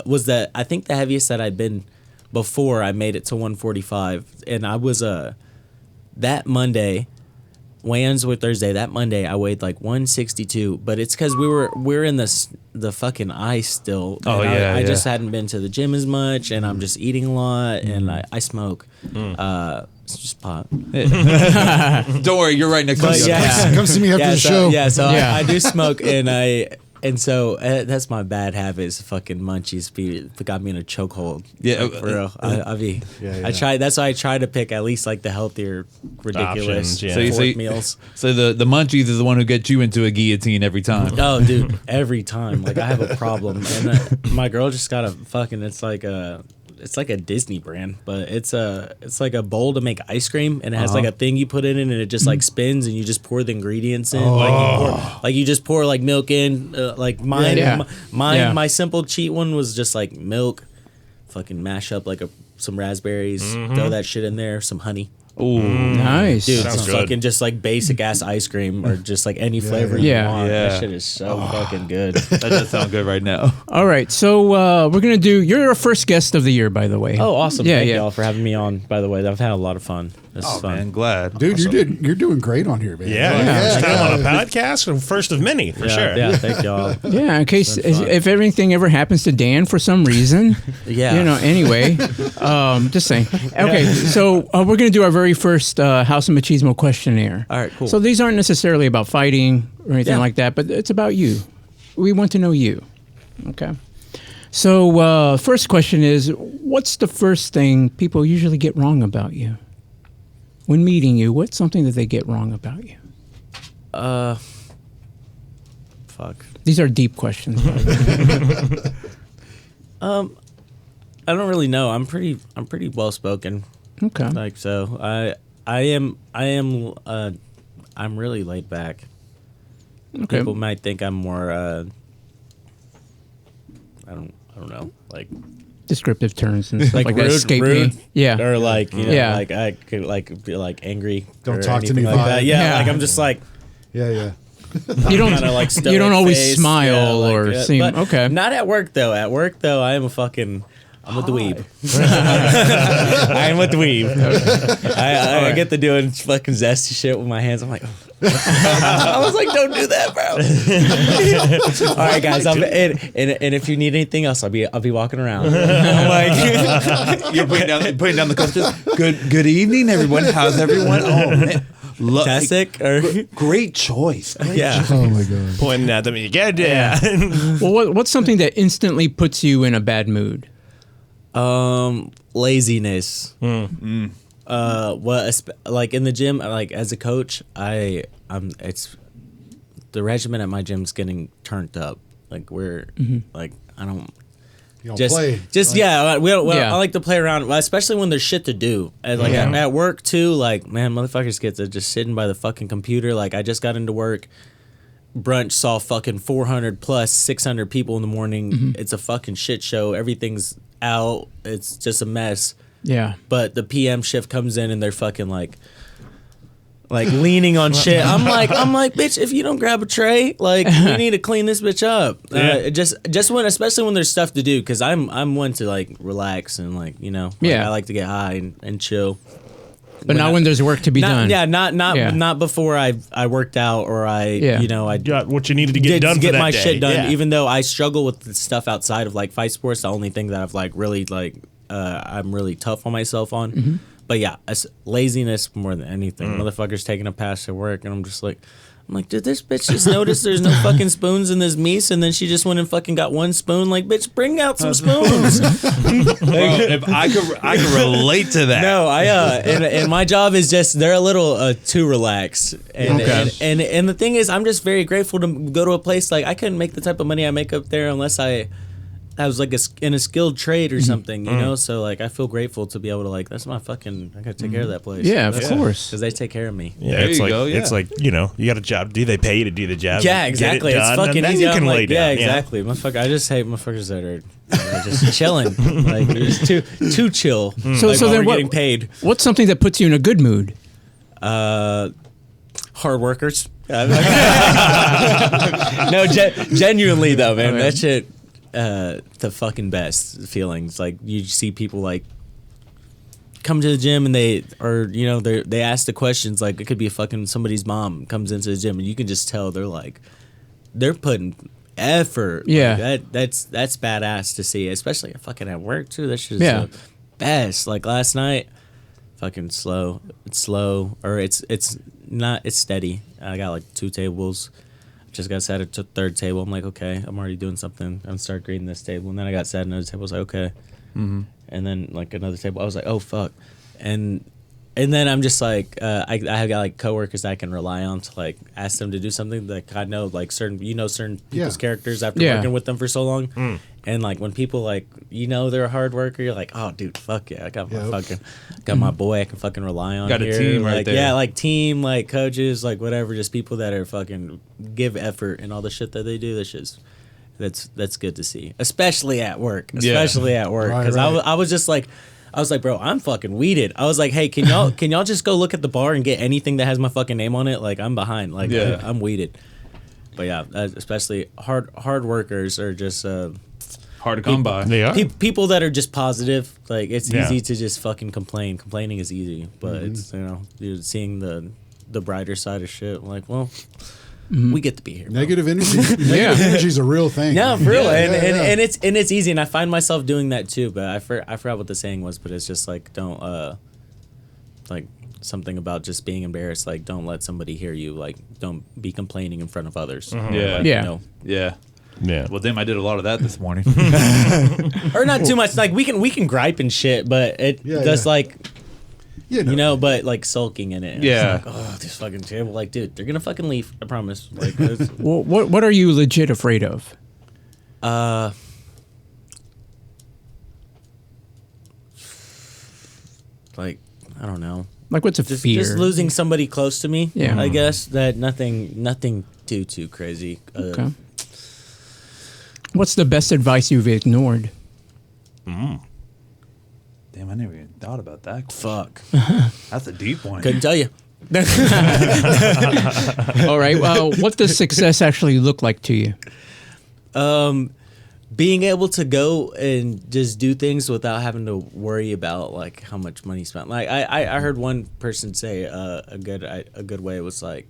was I think the heaviest that I'd been before I made it to 145, and I was that Monday, weigh-ins were Thursday. That Monday I weighed like 162, but it's because we're in the fucking ice still. I just hadn't been to the gym as much, and I'm just eating a lot, and I smoke. It's just pot. Don't worry, you're right next to me. Come see me after the show. I do smoke, and so that's my bad habit. Is fucking munchies got me in a chokehold. Yeah, like, for real. I try. That's why I try to pick at least like the healthier, ridiculous meals. So the munchies is the one who gets you into a guillotine every time. Oh, dude, every time. Like I have a problem, and my girl just got a fucking. It's like a Disney brand, but it's like a bowl to make ice cream, and it has like a thing you put it in, and it just like spins, and you just pour the ingredients in. You just pour like milk in. Like mine, my simple cheat one was just like milk, fucking mash up like some raspberries, throw that shit in there, some honey. Ooh, nice, dude! Sounds It's good. fucking just like basic ass ice cream, or just like any flavor you want. That shit is so fucking good. That does sound good right now. All right, so we're gonna do. You're our first guest of the year, by the way. Oh, awesome! Thank y'all for having me on. By the way, I've had a lot of fun. This is fun. Man, glad, dude. You're doing great on here, man. First time on a podcast, and first of many for sure. Yeah, thank y'all. Yeah, in case if anything ever happens to Dan for some reason. Anyway, just saying. Okay, so we're gonna do our very first House of Machismo questionnaire. All right, cool. So these aren't necessarily about fighting or anything like that, but it's about you. We want to know you. Okay. So first question is, what's the first thing people usually get wrong about you? When meeting you, what's something that they get wrong about you? Fuck. These are deep questions. By the way. I don't really know. I'm pretty well spoken. Okay. Like so, I'm really laid back. Okay. People might think I'm more. I don't know. Like descriptive terms and stuff like that rude, escape me. Yeah. Or like like I could like be like angry. Don't talk to me like that. Yeah, like I'm just like. Yeah. You don't kinda, like, you don't always face. smile or seem but okay. Not at work though. At work though, I'm a dweeb. I am a dweeb. I get to doing fucking zesty shit with my hands. I'm like, I was like, don't do that, bro. All right, guys. And if you need anything else, I'll be walking around. I'm like, you're putting down the cups. Good evening, everyone. How's everyone? Oh man. fantastic or great choice. Yeah. Oh my god. Pointing at them, you get Well, what's something that instantly puts you in a bad mood? Laziness. Like in the gym, like as a coach, it's the regimen at my gym's getting turned up. Like we're like I don't. You don't play. I like to play around, especially when there's shit to do. And like at work too, like man, motherfuckers get to just sitting by the fucking computer. Like I just got into work. Brunch saw fucking 400 plus 600 people in the morning. It's a fucking shit show. Everything's out. It's just a mess. Yeah. But the PM shift comes in and they're fucking like leaning on shit. I'm like, bitch, if you don't grab a tray, like we need to clean this bitch up. Just when, especially when there's stuff to do, because I'm one to like relax and like, you know, I like to get high and chill. But not when there's work to be done. Yeah, not before I worked out or I got what you needed to get done to get for that my day. shit done. Yeah. Even though I struggle with the stuff outside of like fight sports, the only thing that I've like really like I'm really tough on myself on. Mm-hmm. But yeah, it's laziness more than anything. Motherfuckers taking a pass at work, and I'm like, did this bitch just notice there's no fucking spoons in this meat, and then she just went and fucking got one spoon? Like, bitch, bring out some spoons. Bro, if I could relate to that. No, and my job is just they're a little too relaxed, and the thing is, I'm just very grateful to go to a place like I couldn't make the type of money I make up there unless I was like in a skilled trade or something, you know. So like I feel grateful to be able to like that's my fucking I gotta take care of that place. Yeah, of course, because they take care of me. Yeah, There it's you like go, yeah. it's like, you know, you got a job. Do they pay you to do the job? Yeah, exactly. Get it It's done, fucking and then easy. you I'm can like, lay down. yeah, exactly. Motherfucker, I just hate motherfuckers that are just chilling. Like you're just too chill. So like, so while then we're getting paid. What's something that puts you in a good mood? Hard workers. No, genuinely though, man. That shit. The fucking best feelings. Like you see people like come to the gym and they ask the questions. Like it could be fucking somebody's mom comes into the gym and you can just tell they're putting effort. Yeah, like that's badass to see, especially fucking at work too. That's just the best. Like last night, fucking slow. It's slow or it's not. It's steady. I got like 2 tables. Just got sat at the third table. I'm like, okay, I'm already doing something. I'm start grading this table, and then I got sat at another table. I was like, okay, and then like another table. I was like, oh fuck, and then I'm just like, I have got like coworkers that I can rely on to like ask them to do something. Like I know like certain people's characters after working with them for so long, and like when people like they're a hard worker, you're like, oh dude, fuck yeah, I got my boy I can fucking rely on. Got here. a team right like, there. Yeah, like team, like coaches, like whatever, just people that are fucking give effort and all the shit that they do. That's just that's good to see, especially at work. Especially at work, because I was just like. I was like, bro, I'm fucking weeded. I was like, hey, can y'all just go look at the bar and get anything that has my fucking name on it? Like, I'm behind. Like, I'm weeded. But yeah, especially hard workers are just hard to come by. They are. People that are just positive. Like, it's easy to just fucking complain. Complaining is easy, but it's you're seeing the brighter side of shit. I'm like, well. We get to be here. Bro. Negative energy. Negative energy is a real thing. No, for real, and it's easy, and I find myself doing that too. But I forgot what the saying was, but it's just like don't like something about just being embarrassed. Like don't let somebody hear you. Like don't be complaining in front of others. Yeah, Like, yeah. Well, damn, I did a lot of that this morning. or not too much. Like we can gripe and shit, but it does like. But like sulking in it. Yeah. It's like, oh, this fucking table. Like, dude, they're gonna fucking leave. I promise. Like, well, what are you legit afraid of? Like, I don't know. Like, what's a fear? Just losing somebody close to me. Yeah. I guess that nothing too crazy. Okay. What's the best advice you've ignored? Damn, I never even thought about that. Fuck. That's a deep one. Couldn't tell you. All right. Well, what does success actually look like to you? Being able to go and just do things without having to worry about like how much money spent. Like I heard one person say a good way was like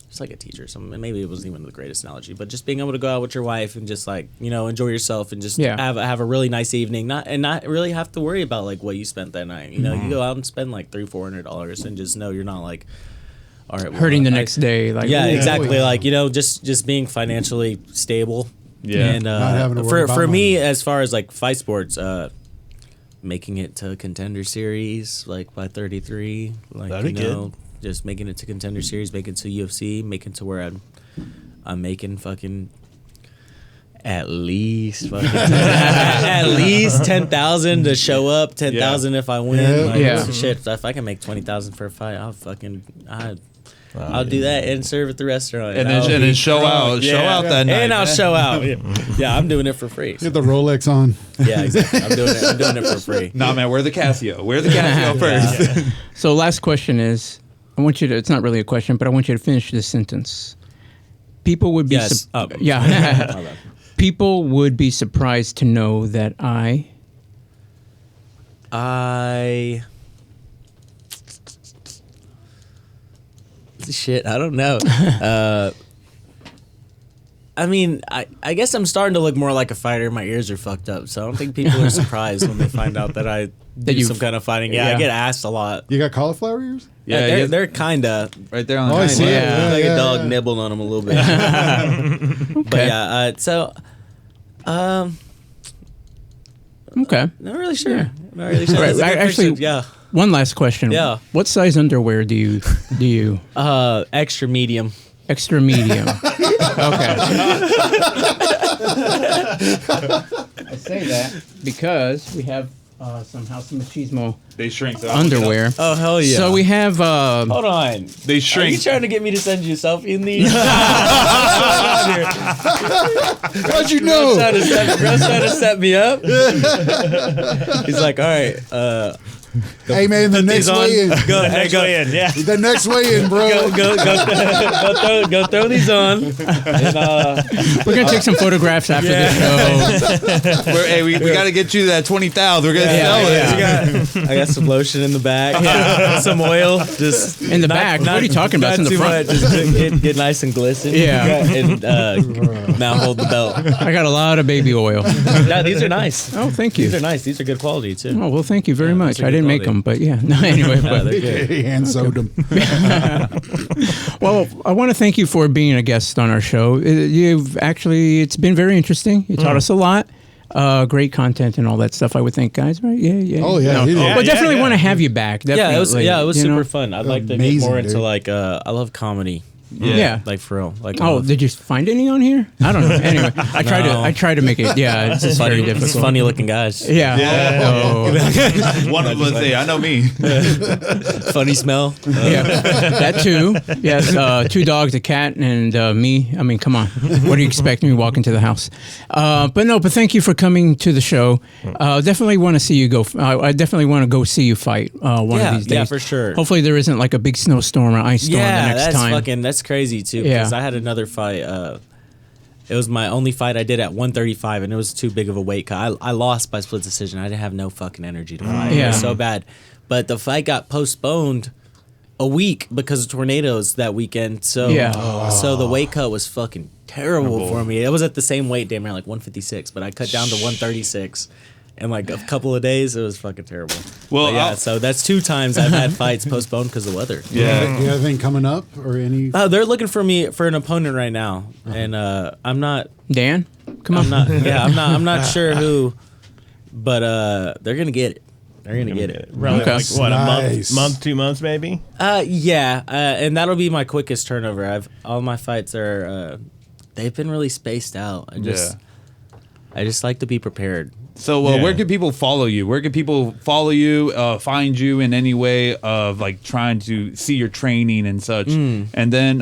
it's like a teacher or something. Maybe it wasn't even the greatest analogy, but just being able to go out with your wife and just like enjoy yourself and just have a really nice evening, not really have to worry about like what you spent that night. You go out and spend like $300-$400 and just know you're not like all right hurting the next day. Like exactly. Like just being financially stable. Yeah, and Not having to worry about for me, money. as far as like fight sports, making it to Contender Series like by 33, like That'd be good. Just making it to Contender Series, making it to UFC, making it to where I'm making fucking at least 10,000 to show up, 10,000 if I win. Yeah. Shit, if I can make 20,000 for a fight, I'll do that and serve at the restaurant, and then show out that night, and I'll show out. Yeah, I'm doing it for free. Get the Rolex on. Yeah, exactly. I'm doing it for free. Nah, man, wear the Casio. Wear the Casio first. Yeah. So last question is, I want you to. It's not really a question, but I want you to finish this sentence. People would be. People would be surprised to know that Shit, I don't know. I mean, I guess I'm starting to look more like a fighter. My ears are fucked up, so I don't think people are surprised when they find out that I do some kind of fighting. Yeah, I get asked a lot. You got cauliflower ears? Yeah, they're kind of right there on the I see it. like a dog nibbled on them a little bit. Okay. But yeah, okay. Not really sure. Yeah. Not really sure. Right, actually, yeah. One last question. Yeah. What size underwear do you? Extra medium. Extra medium. Okay. I say that because we have some House of Machismo They shrink underwear. Oh hell yeah! So we have. Hold on. They Are shrink. you trying to get me to send you a selfie in these? How'd you know? Bro's trying to set me up. He's like, all right. Hey man, the next weigh in. Go Yeah. The next weigh in, bro. Go throw these on. And, We're gonna take some photographs after this show. Hey, we got to get you that 20,000. We're gonna sell it. I got some lotion in the back, some oil, just In the back? What are you talking about? It's in the front. Just get nice and glisten. Yeah. And now hold the belt. I got a lot of baby oil. No, these are nice. Oh, thank you. These are nice. These are good quality too. Oh well, thank you very much. these are I didn't make them, but yeah. No, anyway. Yeah, But, they're good. He hand sewed them. well, I want to thank you for being a guest on our show. It's been very interesting. You taught us a lot. Great content and all that stuff. I would think, guys, right? Yeah. Oh, yeah, No. he did. But definitely want to have you back. Definitely. Yeah, it was you super know? fun. I'd like to get Amazing, more into dude. like I love comedy. Yeah. Like for real. Like Oh, did you find any on here? I don't know. Anyway, I try to make it. Yeah, it's just very difficult. It's funny looking guys. Yeah. Oh. One of us say, I know me. Funny smell. Yeah, that too. Yes, 2 dogs, a cat, and me. I mean, come on. What do you expect me walking to the house? But thank you for coming to the show. Definitely want to see you go. I definitely want to go see you fight one of these days. Yeah, for sure. Hopefully there isn't like a big snowstorm or ice storm the next time. That's crazy too. Because I had another fight. It was my only fight I did at 135, and it was too big of a weight cut. I lost by split decision. I didn't have no fucking energy to fight. It was so bad. But the fight got postponed a week because of tornadoes that weekend. So so the weight cut was fucking terrible for me. It was at the same weight, damn near like 156, but I cut down to 136. In like a couple of days, it was fucking terrible. Well, so that's 2 times I've had fights postponed because of weather. Yeah. Do you have anything coming up or any? Oh, they're looking for me for an opponent right now, and I'm not. Dan, come on. I'm not sure who, but they're gonna get it. They're gonna get it. Probably Okay. like, what, Nice. a month, 2 months maybe? And that'll be my quickest turnover. All my fights are they've been really spaced out. I just like to be prepared. So where can people follow you? Where can people follow you, find you in any way of like trying to see your training and such? And then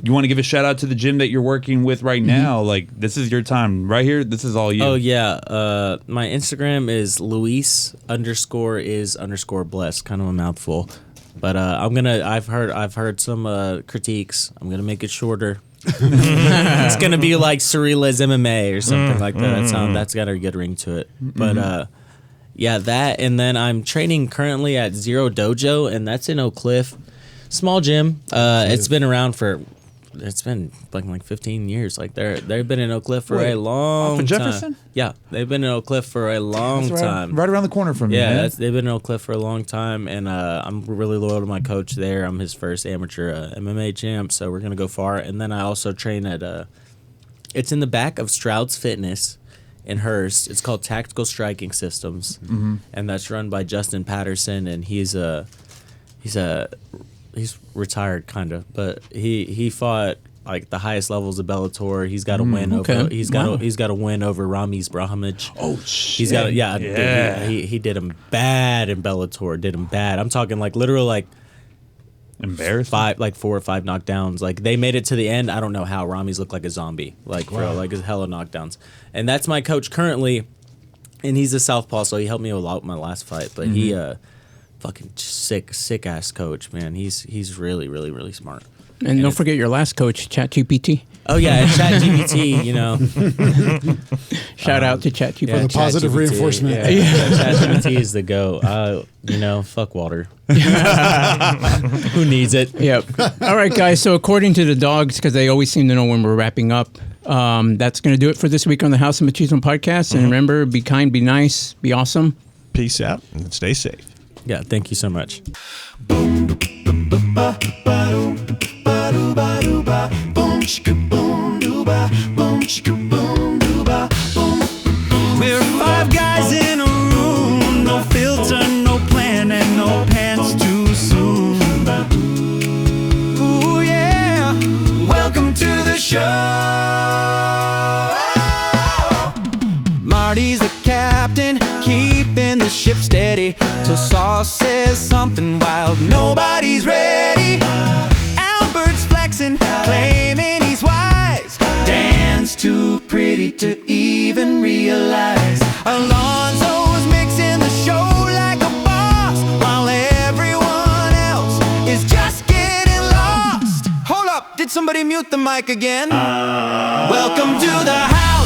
you want to give a shout out to the gym that you're working with right now? Like this is your time right here. This is all you. Oh yeah. My Instagram is Luis_is_blessed. Kind of a mouthful, but I've heard some critiques. I'm gonna make it shorter. It's gonna be like Sariles MMA or something like that. That's got a good ring to it. But that, and then I'm training currently at Zero Dojo, and that's in Oak Cliff, small gym. It's been around it's been like 15 years. Like they've been in Oak Cliff for a long off of Jefferson? time. Yeah, they've been in Oak Cliff for a long time. Right around the corner from you. Yeah, Man. they've been in Oak Cliff for a long time, and I'm really loyal to my coach there. I'm his first amateur MMA champ, so we're gonna go far. And then I also train at it's in the back of Stroud's Fitness in Hearst. It's called Tactical Striking Systems, and that's run by Justin Patterson, and he's retired kind of, but he fought like the highest levels of Bellator. He's got a win over he's got a win over Ramiz Brahimaj. Oh shit. He's got he did him bad in Bellator. Did him bad. I'm talking like literal like Embarrassing. 4 or 5 knockdowns. Like they made it to the end. I don't know how. Rami's looked like a zombie. Like bro, like a hella knockdowns. And that's my coach currently, and he's a southpaw, so he helped me a lot with my last fight. But he fucking sick ass coach, man. He's really, really, really smart. And don't forget your last coach, ChatGPT. Oh yeah, ChatGPT. You know, shout out to ChatGPT. For the positive reinforcement. Yeah, ChatGPT is the go. You know, fuck water. Who needs it? Yep. All right, guys. So according to the dogs, because they always seem to know when we're wrapping up, that's going to do it for this week on the House of Machismo podcast. And remember, be kind, be nice, be awesome. Peace out and stay safe. Yeah, thank you so much. We're 5 guys in a room, no filter, no plan, and no pants too soon. Ooh yeah, welcome to the show. Marty's the captain, keeping the ship steady till Sauce says something wild. Nobody's ready. Albert's flexing, claiming he's wise. Dan's too pretty to even realize. Alonzo's mixing the show like a boss, while everyone else is just getting lost. Hold up, did somebody mute the mic again? Welcome to the house.